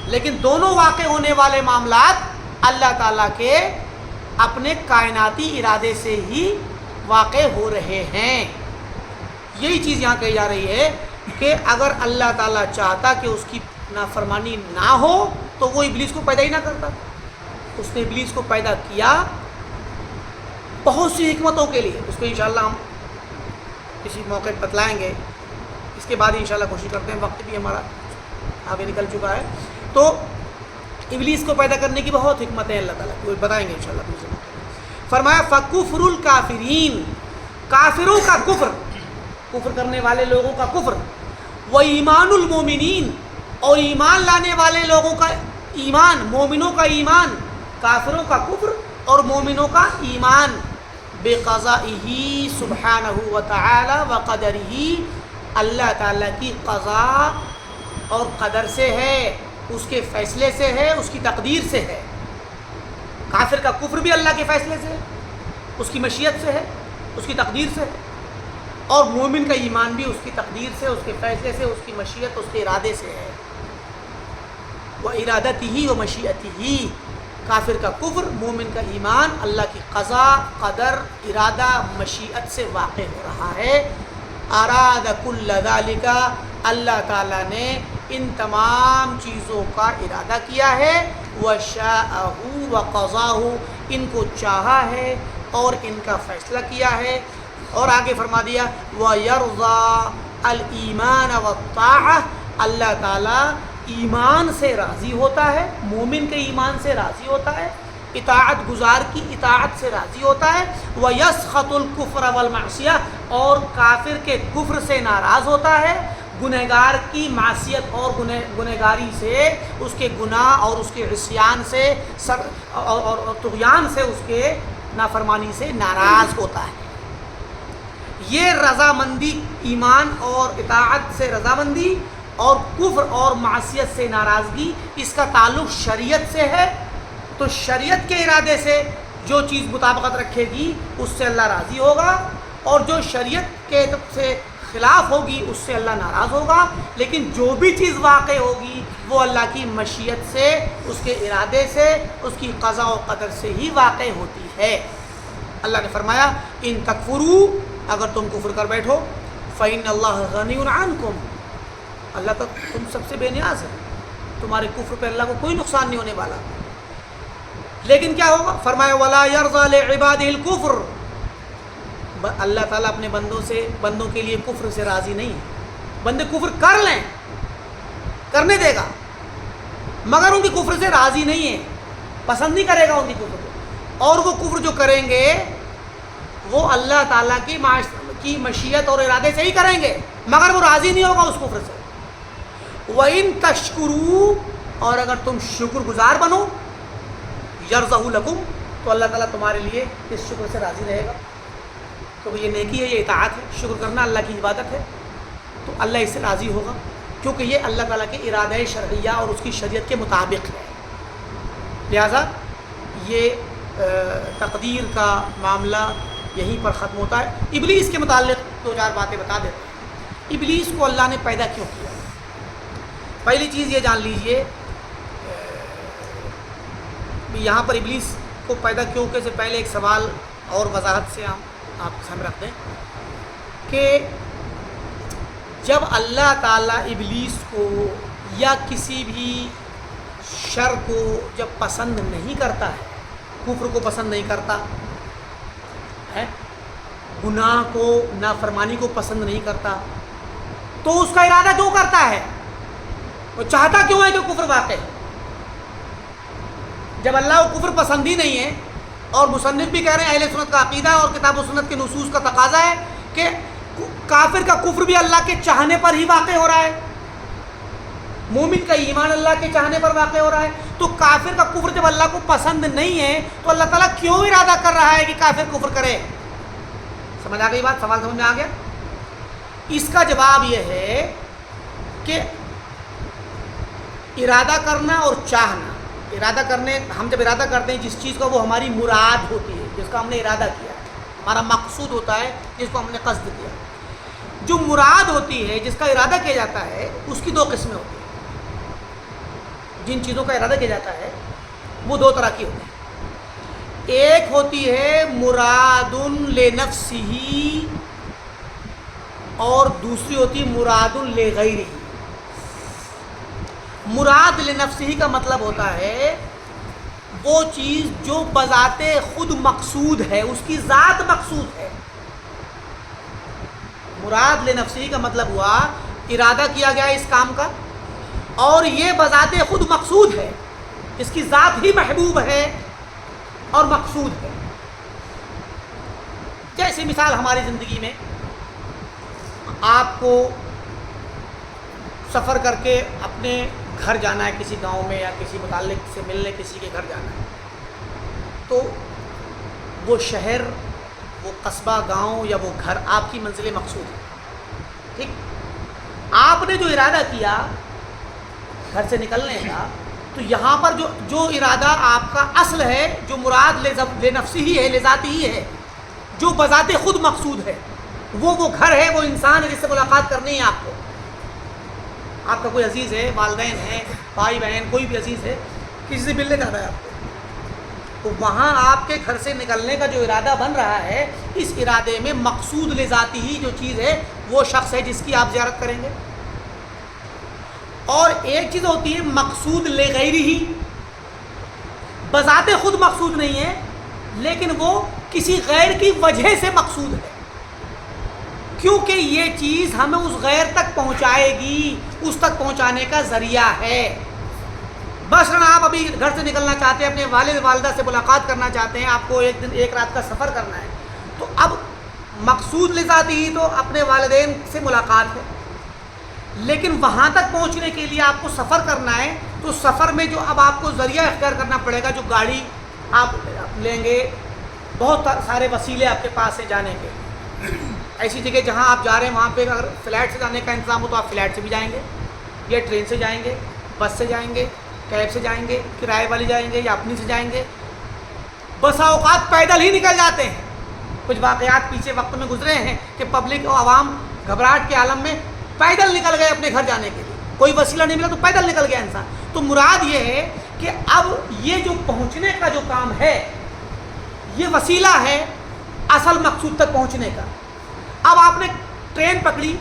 لیکن دونوں واقع ہونے والے معاملات اللہ تعالیٰ کے اپنے کائناتی ارادے سے ہی واقع ہو رہے ہیں. یہی چیز یہاں کہی جا رہی ہے کہ اگر اللہ تعالیٰ چاہتا کہ اس کی نافرمانی نہ ہو تو وہ ابلیس کو پیدا ہی نہ کرتا. اس نے ابلیس کو پیدا کیا بہت سی حکمتوں کے لیے. اس پہ انشاءاللہ ہم کسی موقع بتلائیں گے. اس کے بعد انشاءاللہ کوشش کرتے ہیں, وقت بھی ہمارا آگے نکل چکا ہے. تو ابلیس کو پیدا کرنے کی بہت حکمتیں ہیں اللہ تعالیٰ کی, وہ بتائیں گے انشاءاللہ دوسرے موقع. فرمایا فکفر الکافرین, کافروں کا کفر, کفر کرنے والے لوگوں کا کفر, و ایمان المومنین, اور ایمان لانے والے لوگوں کا ایمان, مومنوں کا ایمان, کافروں کا کفر اور مومنوں کا ایمان, بقضائہ سبحانہ وتعالی و قدرہ, اللہ تعالیٰ کی قضاء اور قدر سے ہے, اس کے فیصلے سے ہے, اس کی تقدیر سے ہے. کافر کا کفر بھی اللہ کے فیصلے سے ہے, اس کی مشیت سے ہے, اس کی تقدیر سے ہے, اور مومن کا ایمان بھی اس کی تقدیر سے, اس کے فیصلے سے, اس کی مشیت, اس کے ارادے سے ہے. وَإِرَادَتِهِ وَمَشِيَتِهِ, کافر کا کفر, مومن کا ایمان اللہ کی قضا, قدر, ارادہ, مشیت سے واقع ہو رہا ہے. اراد کل ذالک, اللہ تعالیٰ نے ان تمام چیزوں کا ارادہ کیا ہے. وَشَاءَهُ وَقَضَاهُ, ان کو چاہا ہے اور ان کا فیصلہ کیا ہے. اور آگے فرما دیا وَيَرْضَى الْإِيمَانَ وَالطَّاعَةَ, اللہ تعالیٰ ایمان سے راضی ہوتا ہے, مومن کے ایمان سے راضی ہوتا ہے, اطاعت گزار کی اطاعت سے راضی ہوتا ہے. وَيَسْخَطُ الْكُفْرَ وَالْمَعْصِيَةَ, اور کافر کے کفر سے ناراض ہوتا ہے, گنہگار کی معصیت اور گنہگاری سے, اس کے گناہ اور اس کے عصیان سے اور طغیان سے, اس کے نافرمانی سے ناراض ہوتا ہے. یہ رضامندی, ایمان اور اطاعت سے رضامندی اور کفر اور معصیت سے ناراضگی, اس کا تعلق شریعت سے ہے. تو شریعت کے ارادے سے جو چیز مطابقت رکھے گی اس سے اللہ راضی ہوگا, اور جو شریعت کے سے خلاف ہوگی اس سے اللہ ناراض ہوگا. لیکن جو بھی چیز واقع ہوگی وہ اللہ کی مشیت سے, اس کے ارادے سے, اس کی قضاء و قدر سے ہی واقع ہوتی ہے. اللہ نے فرمایا ان تکفروا, اگر تم کفر کر بیٹھو, فإن اللہ غنی عنکم, اللہ تک تم سب سے بے نیاز ہے, تمہارے کفر پہ اللہ کو کوئی نقصان نہیں ہونے والا. لیکن کیا ہوگا؟ فرمایا ولا یرضى لعباده الکفر, اللہ تعالیٰ اپنے بندوں کے لیے کفر سے راضی نہیں ہے. بندے کفر کر لیں, کرنے دے گا, مگر ان کی کفر سے راضی نہیں ہے, پسند نہیں کرے گا ان کی کفر کو. اور وہ کفر جو کریں گے وہ اللہ تعالیٰ کی مشیت اور ارادے سے ہی کریں گے, مگر وہ راضی نہیں ہوگا اس کفر سے. وَإِن تَشْكُرُوا, اور اگر تم شکر گزار بنو, يَرْضَهُ لَكُمْ, تو اللہ تعالیٰ تمہارے لیے اس شکر سے راضی رہے گا. تو یہ نیکی ہے, یہ اطاعت ہے, شکر کرنا اللہ کی عبادت ہے, تو اللہ اس سے راضی ہوگا, کیونکہ یہ اللہ تعالیٰ کے ارادہ شرعیہ اور اس کی شریعت کے مطابق ہے. لہذا یہ تقدیر کا معاملہ یہیں پر ختم ہوتا ہے. ابلیس کے متعلق 2-4 باتیں بتا دیتے ہیں. ابلیس کو اللہ نے پیدا کیوں کیا؟ پہلی چیز یہ جان لیجئے, یہاں پر ابلیس کو پیدا کیوں کہ سے پہلے ایک سوال اور وضاحت سے ہم آپ کے سامنے رکھتے ہیں کہ جب اللہ تعالیٰ ابلیس کو یا کسی بھی شر کو جب پسند نہیں کرتا ہے, کفر کو پسند نہیں کرتا ہے, گناہ کو, نافرمانی کو پسند نہیں کرتا, تو اس کا ارادہ کیوں کرتا ہے؟ وہ چاہتا کیوں ہے کہ کفر واقع ہے؟ جب اللہ کو کفر پسند ہی نہیں ہے, اور مصنف بھی کہہ رہے ہیں اہل سنت کا عقیدہ اور کتاب و سنت کے نصوص کا تقاضا ہے کہ کافر کا کفر بھی اللہ کے چاہنے پر ہی واقع ہو رہا ہے, مومن کا ایمان اللہ کے چاہنے پر واقع ہو رہا ہے. تو کافر کا کفر جب اللہ کو پسند نہیں ہے تو اللہ تعالیٰ کیوں ارادہ کر رہا ہے کہ کافر کفر کرے؟ سمجھ آ گئی بات؟ سوال سمجھ میں آ گیا؟ اس کا جواب یہ ہے کہ ارادہ کرنا اور چاہنا, ارادہ کرنے, ہم جب ارادہ کرتے ہیں جس چیز کا وہ ہماری مراد ہوتی ہے, جس کا ہم نے ارادہ کیا ہے, ہمارا مقصود ہوتا ہے, جس کو ہم نے قصد کیا. جو مراد ہوتی ہے, جس کا ارادہ کیا جاتا ہے, اس کی 2 قسمیں ہوتی ہیں. جن چیزوں کا ارادہ کیا جاتا ہے وہ 2 طرح کی ہوتی ہیں. ایک ہوتی ہے مراد لنفسہ, اور دوسری ہوتی ہے مراد لغیرہ۔ مراد لنفسہ کا مطلب ہوتا ہے وہ چیز جو بذات خود مقصود ہے، اس کی ذات مقصود ہے۔ مراد لنفسہ کا مطلب ہوا ارادہ کیا گیا اس کام کا اور یہ بذات خود مقصود ہے، اس کی ذات ہی محبوب ہے اور مقصود ہے۔ جیسے مثال ہماری زندگی میں آپ کو سفر کر کے اپنے گھر جانا ہے، کسی گاؤں میں یا کسی متعلق سے ملنے کسی کے گھر جانا ہے، تو وہ شہر، وہ قصبہ، گاؤں یا وہ گھر آپ کی منزل مقصود ہے۔ ٹھیک، آپ نے جو ارادہ کیا گھر سے نکلنے کا، تو یہاں پر جو ارادہ آپ کا اصل ہے، جو مراد لنفسہ ہی ہے، لذاتی ہی ہے، جو بذات خود مقصود ہے، وہ گھر ہے، وہ انسان ہے جس سے ملاقات کرنی ہے آپ کو۔ آپ کا کوئی عزیز ہے، والدین ہیں، بھائی بہن، کوئی بھی عزیز ہے، کسی سے ملنے جانا ہے آپ کو، تو وہاں آپ کے گھر سے نکلنے کا جو ارادہ بن رہا ہے، اس ارادے میں مقصود لذاتی ہی جو چیز ہے وہ شخص ہے جس کی آپ زیارت کریں گے۔ اور ایک چیز ہوتی ہے مقصود لغیرہ، بذات خود مقصود نہیں ہے لیکن وہ کسی غیر کی وجہ سے مقصود ہے، کیونکہ یہ چیز ہمیں اس غیر تک پہنچائے گی، اس تک پہنچانے کا ذریعہ ہے۔ مثلاً آپ ابھی گھر سے نکلنا چاہتے ہیں، اپنے والد والدہ سے ملاقات کرنا چاہتے ہیں، آپ کو ایک دن ایک رات کا سفر کرنا ہے، تو اب مقصود لذاتی ہی تو اپنے والدین سے ملاقات ہے، لیکن وہاں تک پہنچنے کے لیے آپ کو سفر کرنا ہے، تو سفر میں جو اب آپ کو ذریعہ اختیار کرنا پڑے گا، جو گاڑی آپ لیں گے، بہت سارے وسیلے آپ کے پاس ہیں جانے کے۔ ایسی جگہ جہاں آپ جا رہے ہیں وہاں پہ اگر فلائٹ سے جانے کا انتظام ہو تو آپ فلائٹ سے بھی جائیں گے، یا ٹرین سے جائیں گے، بس سے جائیں گے، کیب سے جائیں گے، کرائے والی جائیں گے یا اپنی سے جائیں گے۔ بسا اوقات پیدل ہی نکل جاتے ہیں۔ کچھ واقعات پیچھے وقت میں گزرے ہیں کہ پبلک اور عوام گھبراہٹ کے عالم میں پیدل نکل گئے اپنے گھر جانے کے لیے، کوئی وسیلہ نہیں ملا تو پیدل نکل گیا انسان۔ تو مراد یہ ہے کہ اب یہ جو پہنچنے کا جو کام ہے یہ وسیلہ ہے اصل مقصود تک پہنچنے کا۔ اب آپ نے ٹرین پکڑی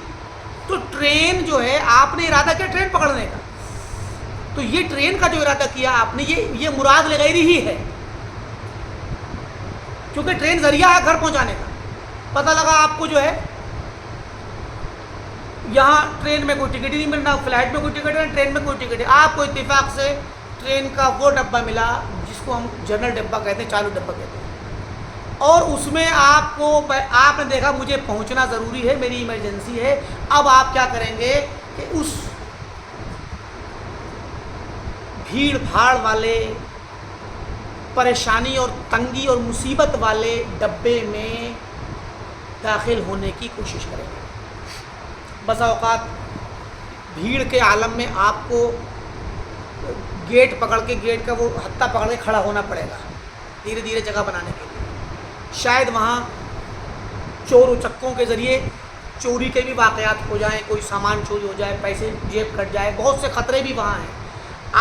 تو ٹرین جو ہے آپ نے ارادہ کیا ٹرین پکڑنے کا، تو یہ ٹرین کا جو ارادہ کیا آپ نے یہ مراد لغیرہ ہی ہے، کیونکہ ٹرین ذریعہ ہے گھر پہنچانے کا۔ پتہ لگا آپ کو جو ہے یہاں ٹرین میں کوئی ٹکٹ ہی نہیں ملنا، فلائٹ میں کوئی ٹکٹ ہے، ٹرین میں کوئی ٹکٹ ہے، آپ کو اتفاق سے ٹرین کا وہ ڈبہ ملا جس کو ہم جنرل ڈبہ کہتے ہیں، چالو ڈبہ کہتے ہیں، اور اس میں آپ نے دیکھا مجھے پہنچنا ضروری ہے، میری ایمرجنسی ہے۔ اب آپ کیا کریں گے کہ اس بھیڑ بھاڑ والے، پریشانی اور تنگی اور مصیبت والے ڈبے میں داخل ہونے کی کوشش کریں گے۔ بسا اوقات بھیڑ کے عالم میں آپ کو گیٹ پکڑ کے، گیٹ کا وہ ہتھا پکڑ کے کھڑا ہونا پڑے گا دھیرے دھیرے جگہ بنانے کے لیے۔ شاید وہاں چور و چکوں کے ذریعے چوری کے بھی واقعات ہو جائیں، کوئی سامان چوری ہو جائے، پیسے جیب کٹ جائے، بہت سے خطرے بھی وہاں ہیں۔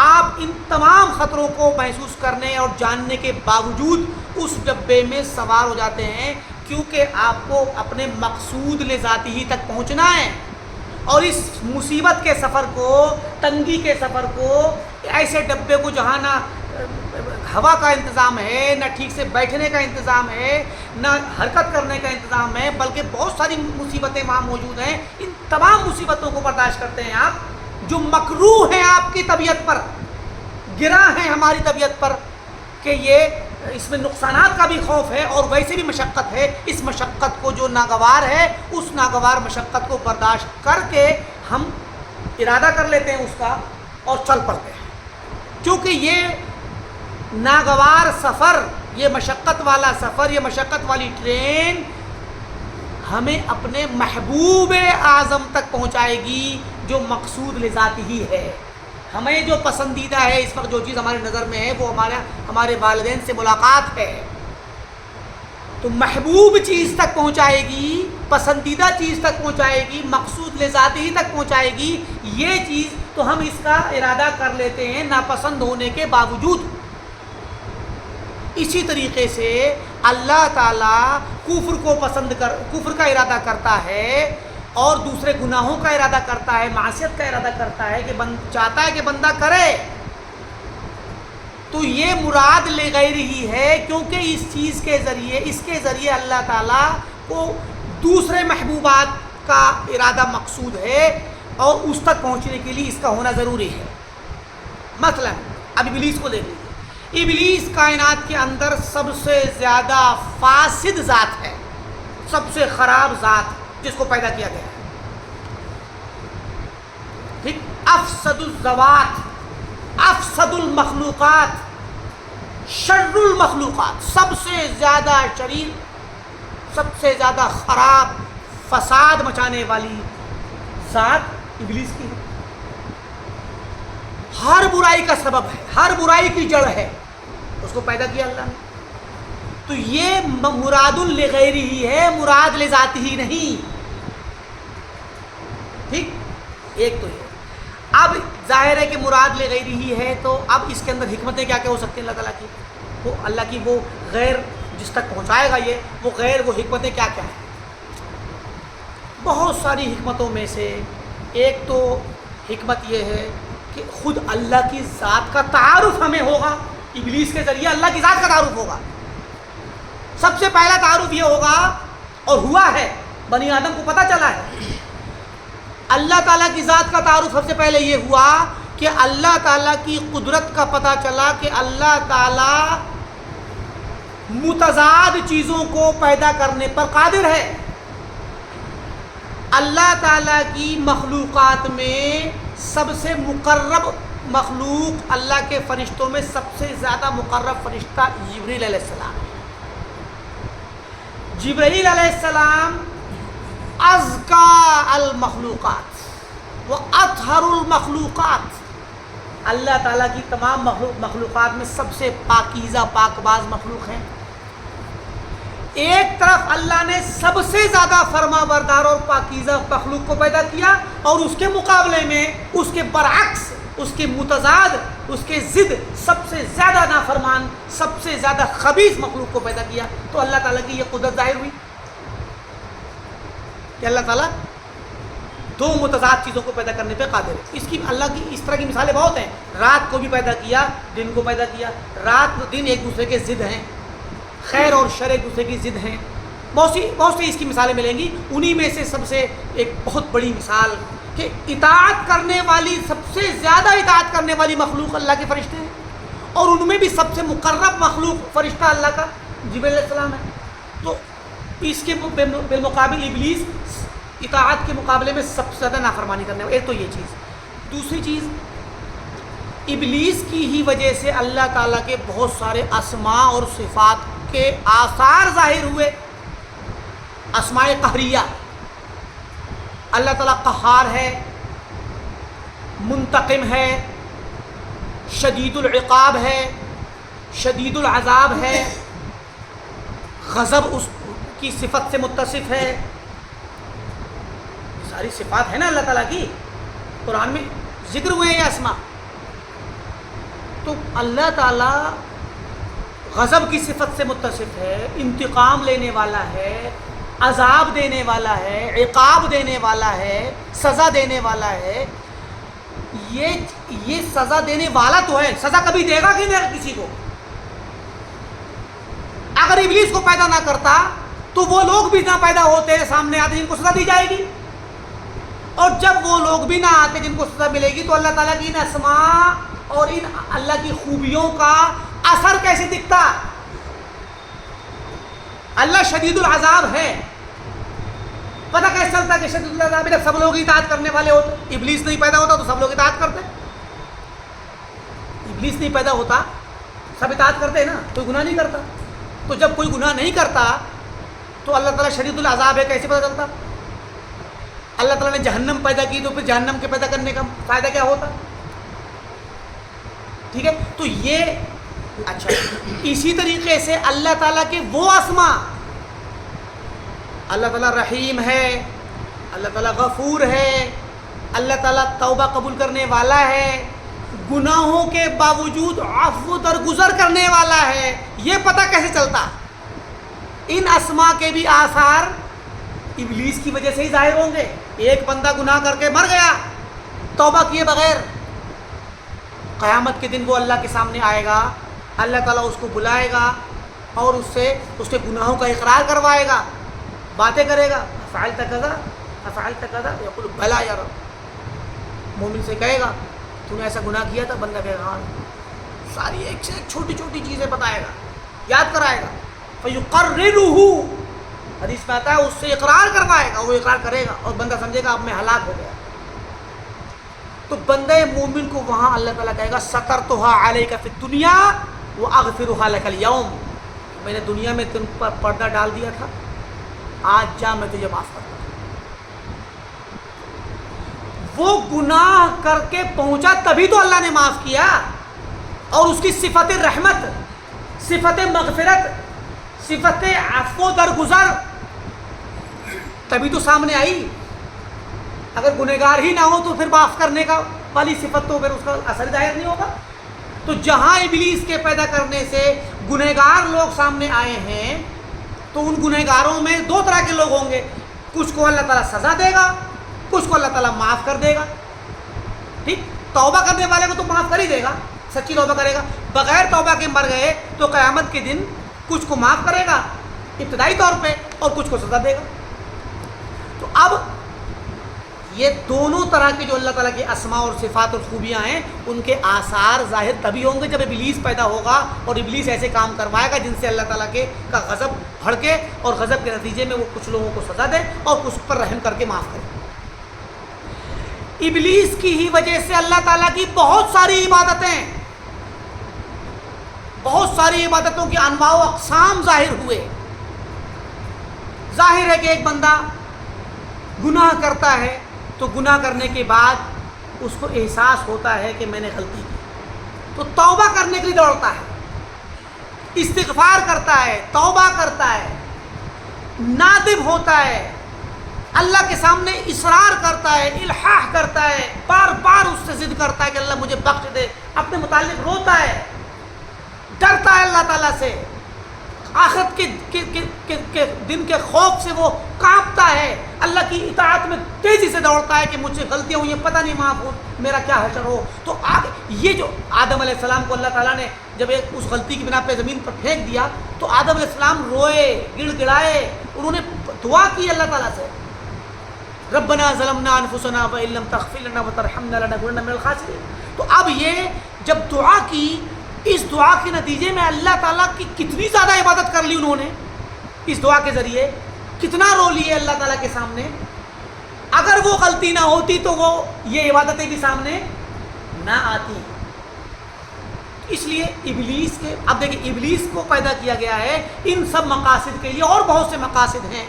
آپ ان تمام خطروں کو محسوس کرنے اور جاننے کے باوجود اس ڈبے میں سوار ہو جاتے ہیں، کیونکہ آپ کو اپنے مقصود لذاتی ہی تک پہنچنا ہے۔ اور اس مصیبت کے سفر کو، تنگی کے سفر کو، ایسے ڈبے کو جہاں نہ ہوا کا انتظام ہے، نہ ٹھیک سے بیٹھنے کا انتظام ہے، نہ حرکت کرنے کا انتظام ہے، بلکہ بہت ساری مصیبتیں وہاں موجود ہیں، ان تمام مصیبتوں کو برداشت کرتے ہیں آپ، جو مکروہ ہیں آپ کی طبیعت پر، گراں ہیں ہماری طبیعت پر، کہ یہ اس میں نقصانات کا بھی خوف ہے اور ویسے بھی مشقت ہے۔ اس مشقت کو جو ناگوار ہے، اس ناگوار مشقت کو برداشت کر کے ہم ارادہ کر لیتے ہیں اس کا اور چل پڑتے ہیں، کیونکہ یہ ناگوار سفر، یہ مشقت والا سفر، یہ مشقت والی ٹرین ہمیں اپنے محبوب اعظم تک پہنچائے گی، جو مقصود لذاتی ہی ہے۔ ہمیں جو پسندیدہ ہے اس وقت، جو چیز ہماری نظر میں ہے، وہ ہمارے والدین سے ملاقات ہے، تو محبوب چیز تک پہنچائے گی، پسندیدہ چیز تک پہنچائے گی، مقصود لذاتی ہی تک پہنچائے گی۔ یہ چیز تو ہم اس کا ارادہ کر لیتے ہیں ناپسند ہونے کے باوجود۔ اسی طریقے سے اللہ تعالیٰ کفر کا ارادہ کرتا ہے اور دوسرے گناہوں کا ارادہ کرتا ہے، معصیت کا ارادہ کرتا ہے کہ چاہتا ہے کہ بندہ کرے، تو یہ مراد لغیر ہی ہے، کیونکہ اس کے ذریعے اللہ تعالیٰ کو دوسرے محبوبات کا ارادہ مقصود ہے اور اس تک پہنچنے کے لیے اس کا ہونا ضروری ہے۔ مثلا اب ابلیس کو دیکھ لیجیے، ابلیس کائنات کے اندر سب سے زیادہ فاسد ذات ہے، سب سے خراب ذات جس کو پیدا کیا گیا ہے، ٹھیک، افسد الذوات، افسد المخلوقات، شر المخلوقات، سب سے زیادہ شریر، سب سے زیادہ خراب، فساد مچانے والی ذات ابلیس کی ہے، ہر برائی کا سبب ہے، ہر برائی کی جڑ ہے، اس کو پیدا کیا اللہ نے۔ تو یہ مراد لغیر ہی ہے، مراد لذات ہی نہیں، ٹھیک، ایک تو یہ۔ اب ظاہر ہے کہ مراد لغیر ہی ہے، تو اب اس کے اندر حکمتیں کیا کیا ہو سکتی ہیں اللہ تعالیٰ کی، وہ اللہ کی وہ غیر جس تک پہنچائے گا یہ وہ غیر، وہ حکمتیں کیا کیا ہیں؟ بہت ساری حکمتوں میں سے ایک تو حکمت یہ ہے کہ خود اللہ کی ذات کا تعارف ہمیں ہوگا، ابلیس کے ذریعے اللہ کی ذات کا تعارف ہوگا۔ سب سے پہلا تعارف یہ ہوگا، اور ہوا ہے، بنی آدم کو پتہ چلا ہے، اللہ تعالیٰ کی ذات کا تعارف سب سے پہلے یہ ہوا کہ اللہ تعالیٰ کی قدرت کا پتہ چلا کہ اللہ تعالیٰ متضاد چیزوں کو پیدا کرنے پر قادر ہے۔ اللہ تعالیٰ کی مخلوقات میں سب سے مقرب مخلوق، اللہ کے فرشتوں میں سب سے زیادہ مقرب فرشتہ جبرائیل علیہ السلام ہے۔ جبرائیل علیہ السلام ازکا المخلوقات و اطہر المخلوقات، اللہ تعالیٰ کی تمام مخلوقات میں سب سے پاکیزہ پاک باز مخلوق ہیں۔ ایک طرف اللہ نے سب سے زیادہ فرما بردار اور پاکیزہ مخلوق کو پیدا کیا، اور اس کے مقابلے میں اس کے برعکس، اس کے متضاد، اس کے ضد سب سے زیادہ نافرمان، سب سے زیادہ خبیث مخلوق کو پیدا کیا۔ تو اللہ تعالیٰ کی یہ قدرت ظاہر ہوئی کہ اللہ تعالیٰ دو متضاد چیزوں کو پیدا کرنے پہ قادر ہے۔ اس کی اللہ کی اس طرح کی مثالیں بہت ہیں، رات کو بھی پیدا کیا، دن کو پیدا کیا، رات دن ایک دوسرے کے ضد ہیں، خیر اور شر ایک دوسرے کی ضد ہیں، بہت سی اس کی مثالیں ملیں گی۔ انہی میں سے سب سے ایک بہت بڑی مثال کہ اطاعت کرنے والی، سب سے زیادہ اطاعت کرنے والی مخلوق اللہ کے فرشتے ہیں، اور ان میں بھی سب سے مقرب مخلوق فرشتہ اللہ کا جبرائیل علیہ السلام ہے۔ تو اس کے بالمقابل ابلیس اطاعت کے مقابلے میں سب سے زیادہ نافرمانی کرنے والا۔ ایک تو یہ چیز۔ دوسری چیز، ابلیس کی ہی وجہ سے اللہ تعالیٰ کے بہت سارے اسماء اور صفات کے آثار ظاہر ہوئے۔ اسماء قہریہ، اللہ تعالیٰ قہار ہے، منتقم ہے، شدید العقاب ہے، شدید العذاب ہے، غضب اس کی صفت سے متصف ہے۔ ساری صفات ہے نا اللہ تعالیٰ کی، قرآن میں ذکر ہوئے ہیں یہ اسماء۔ تو اللہ تعالیٰ غضب کی صفت سے متصف ہے، انتقام لینے والا ہے، عذاب دینے والا ہے، عقاب دینے والا ہے، سزا دینے والا ہے۔ یہ سزا دینے والا تو ہے، سزا کبھی دے گا کہ نہیں کسی کو؟ اگر ابلیس کو پیدا نہ کرتا تو وہ لوگ بھی نہ پیدا ہوتے، سامنے آتے جن کو سزا دی جائے گی، اور جب وہ لوگ بھی نہ آتے جن کو سزا ملے گی، تو اللہ تعالیٰ کی ان اسماء اور ان اللہ کی خوبیوں کا اثر کیسے دکھتا؟ اللہ شدید العذاب ہے، پتہ کیسے چلتا کہ شدید العذاب ہے؟ جب سب لوگ اطاعت کرنے والے ہوتے، ابلیس نہیں پیدا ہوتا تو سب لوگ اطاعت کرتے، ابلیس نہیں پیدا ہوتا سب اطاعت کرتے ہیں نا، کوئی گناہ نہیں کرتا۔ تو جب کوئی گناہ نہیں کرتا تو اللہ تعالیٰ شدید العذاب ہے کیسے پتہ چلتا؟ اللہ تعالیٰ نے جہنم پیدا کی تو پھر جہنم کے پیدا کرنے کا فائدہ کیا ہوتا؟ ٹھیک ہے، تو یہ اچھا۔ اسی طریقے سے اللہ تعالیٰ کے وہ اسماء، اللہ تعالیٰ رحیم ہے، اللہ تعالیٰ غفور ہے، اللہ تعالیٰ توبہ قبول کرنے والا ہے، گناہوں کے باوجود عفو درگزر کرنے والا ہے، یہ پتہ کیسے چلتا؟ ان اسماء کے بھی آثار ابلیس کی وجہ سے ہی ظاہر ہوں گے۔ ایک بندہ گناہ کر کے مر گیا توبہ کیے بغیر، قیامت کے دن وہ اللہ کے سامنے آئے گا، اللہ تعالیٰ اس کو بلائے گا اور اس کے گناہوں کا اقرار کروائے گا، باتیں کرے گا، فعلت کذا افعلت کذا، یقول بلا یا رب، مومن سے کہے گا تو نے ایسا گناہ کیا تھا، بندہ کہے گا ہاں، ساری ایک سے ایک چھوٹی چھوٹی چیزیں بتائے گا، یاد کرائے گا، فیقررہ، حدیث میں آتا ہے اس سے اقرار کروائے گا، وہ اقرار کرے گا اور بندہ سمجھے گا اب میں ہلاک ہو گیا، تو بندہ مومن کو وہاں اللہ تعالیٰ کہے گا سترتها علیک فی الدنیا واغفرها لک اليوم، میں نے دنیا میں تم پر پردہ ڈال دیا تھا، آج جا میں تجھے معاف کرتا ہوں۔ وہ گناہ کر کے پہنچا تبھی تو اللہ نے معاف کیا، اور اس کی صفت رحمت، صفت مغفرت، صفت عفو درگزر تبھی تو سامنے آئی۔ اگر گنہگار ہی نہ ہو تو پھر معاف کرنے کا والی صفت تو پھر اس کا اثر ظاہر نہیں ہوگا۔ تو جہاں ابلیس کے پیدا کرنے سے گنہگار لوگ سامنے آئے ہیں تو ان گنہگاروں میں دو طرح کے لوگ ہوں گے، کچھ کو اللہ تعالیٰ سزا دے گا، کچھ کو اللہ تعالیٰ معاف کر دے گا۔ ٹھیک، توبہ کرنے والے کو تو معاف کر ہی دے گا، سچی توبہ کرے گا، بغیر توبہ کے مر گئے تو قیامت کے دن کچھ کو معاف کرے گا ابتدائی طور پہ اور کچھ کو سزا دے گا۔ تو اب یہ دونوں طرح کے جو اللہ تعالیٰ کے اسماء اور صفات اور خوبیاں ہیں ان کے آثار ظاہر تبھی ہوں گے جب ابلیس پیدا ہوگا اور ابلیس ایسے کام کروائے گا جن سے اللہ تعالیٰ کا غضب بھڑکے اور غضب کے نتیجے میں وہ کچھ لوگوں کو سزا دے اور کچھ پر رحم کر کے معاف کرے۔ ابلیس کی ہی وجہ سے اللہ تعالیٰ کی بہت ساری عبادتوں کی انواع و اقسام ظاہر ہوئے۔ ظاہر ہے کہ ایک بندہ گناہ کرتا ہے تو گناہ کرنے کے بعد اس کو احساس ہوتا ہے کہ میں نے غلطی کی، تو توبہ کرنے کے لیے دوڑتا ہے، استغفار کرتا ہے، توبہ کرتا ہے، نادم ہوتا ہے، اللہ کے سامنے اصرار کرتا ہے، الحاح کرتا ہے، بار بار اس سے ضد کرتا ہے کہ اللہ مجھے بخش دے، اپنے متعلق روتا ہے، ڈرتا ہے اللہ تعالیٰ سے، آخرت کے دن کے خوف سے وہ کانپتا ہے، اللہ کی اطاعت میں تیزی سے دوڑتا ہے کہ مجھ سے غلطیاں ہوئی ہیں، پتہ نہیں معاف ہو میرا کیا حشر ہو۔ تو یہ جو آدم علیہ السلام کو اللہ تعالیٰ نے جب اس غلطی کی بنا پہ زمین پر پھینک دیا تو آدم علیہ السلام روئے، گڑ گڑائے، انہوں نے دعا کی اللہ تعالیٰ سے، ربنا ظلمنا انفسنا وان لم تغفر لنا وترحمنا لنکونن من الخاسرین۔ تو اب یہ جب دعا کی، اس دعا کے نتیجے میں اللہ تعالیٰ کی کتنی زیادہ عبادت کر لی انہوں نے، اس دعا کے ذریعے کتنا رو لیے اللہ تعالیٰ کے سامنے۔ اگر وہ غلطی نہ ہوتی تو وہ یہ عبادتیں بھی سامنے نہ آتی۔ اس لیے ابلیس کے، اب دیکھیں ابلیس کو پیدا کیا گیا ہے ان سب مقاصد کے لیے، اور بہت سے مقاصد ہیں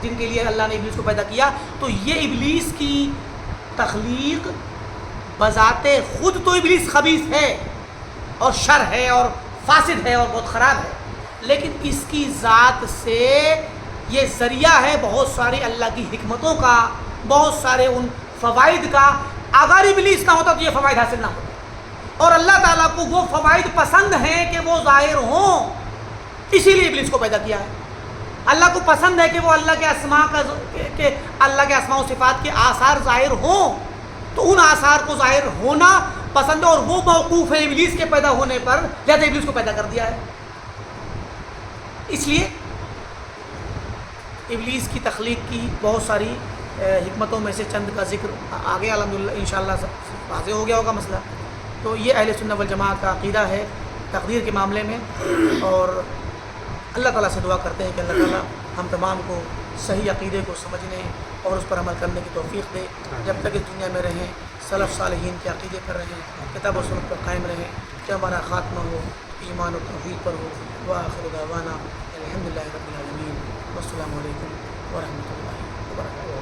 جن کے لیے اللہ نے ابلیس کو پیدا کیا۔ تو یہ ابلیس کی تخلیق بذات خود تو ابلیس خبیث ہے اور شر ہے اور فاسد ہے اور بہت خراب ہے، لیکن اس کی ذات سے یہ ذریعہ ہے بہت ساری اللہ کی حکمتوں کا، بہت سارے ان فوائد کا۔ اگر ابلیس نہ ہوتا تو یہ فوائد حاصل نہ ہوتا، اور اللہ تعالیٰ کو وہ فوائد پسند ہیں کہ وہ ظاہر ہوں، اسی لیے ابلیس کو پیدا کیا ہے۔ اللہ کو پسند ہے کہ وہ اللہ کے اسماء و صفات کے آثار ظاہر ہوں، تو ان آثار کو ظاہر ہونا پسند ہے، اور وہ موقوف ہے ابلیس کے پیدا ہونے پر، لہذا ابلیس کو پیدا کر دیا ہے۔ اس لیے ابلیس کی تخلیق کی بہت ساری حکمتوں میں سے چند کا ذکر آگے الحمدللہ انشاءاللہ واضح ہو گیا ہوگا مسئلہ۔ تو یہ اہل سنت والجماعت کا عقیدہ ہے تقدیر کے معاملے میں، اور اللہ تعالیٰ سے دعا کرتے ہیں کہ اللہ تعالیٰ ہم تمام کو صحیح عقیدے کو سمجھنے اور اس پر عمل کرنے کی توفیق دے، جب تک اس دنیا میں رہیں سلف صالحین کے عقیدے پر رہیں، کتاب و سنت پر قائم رہیں، کہ ہمارا خاتمہ ہو ایمان و توحید پر ہو۔ وآخر دعوانا الحمدللہ رب العالمین، والسلام علیکم ورحمۃ اللہ وبرکاتہ۔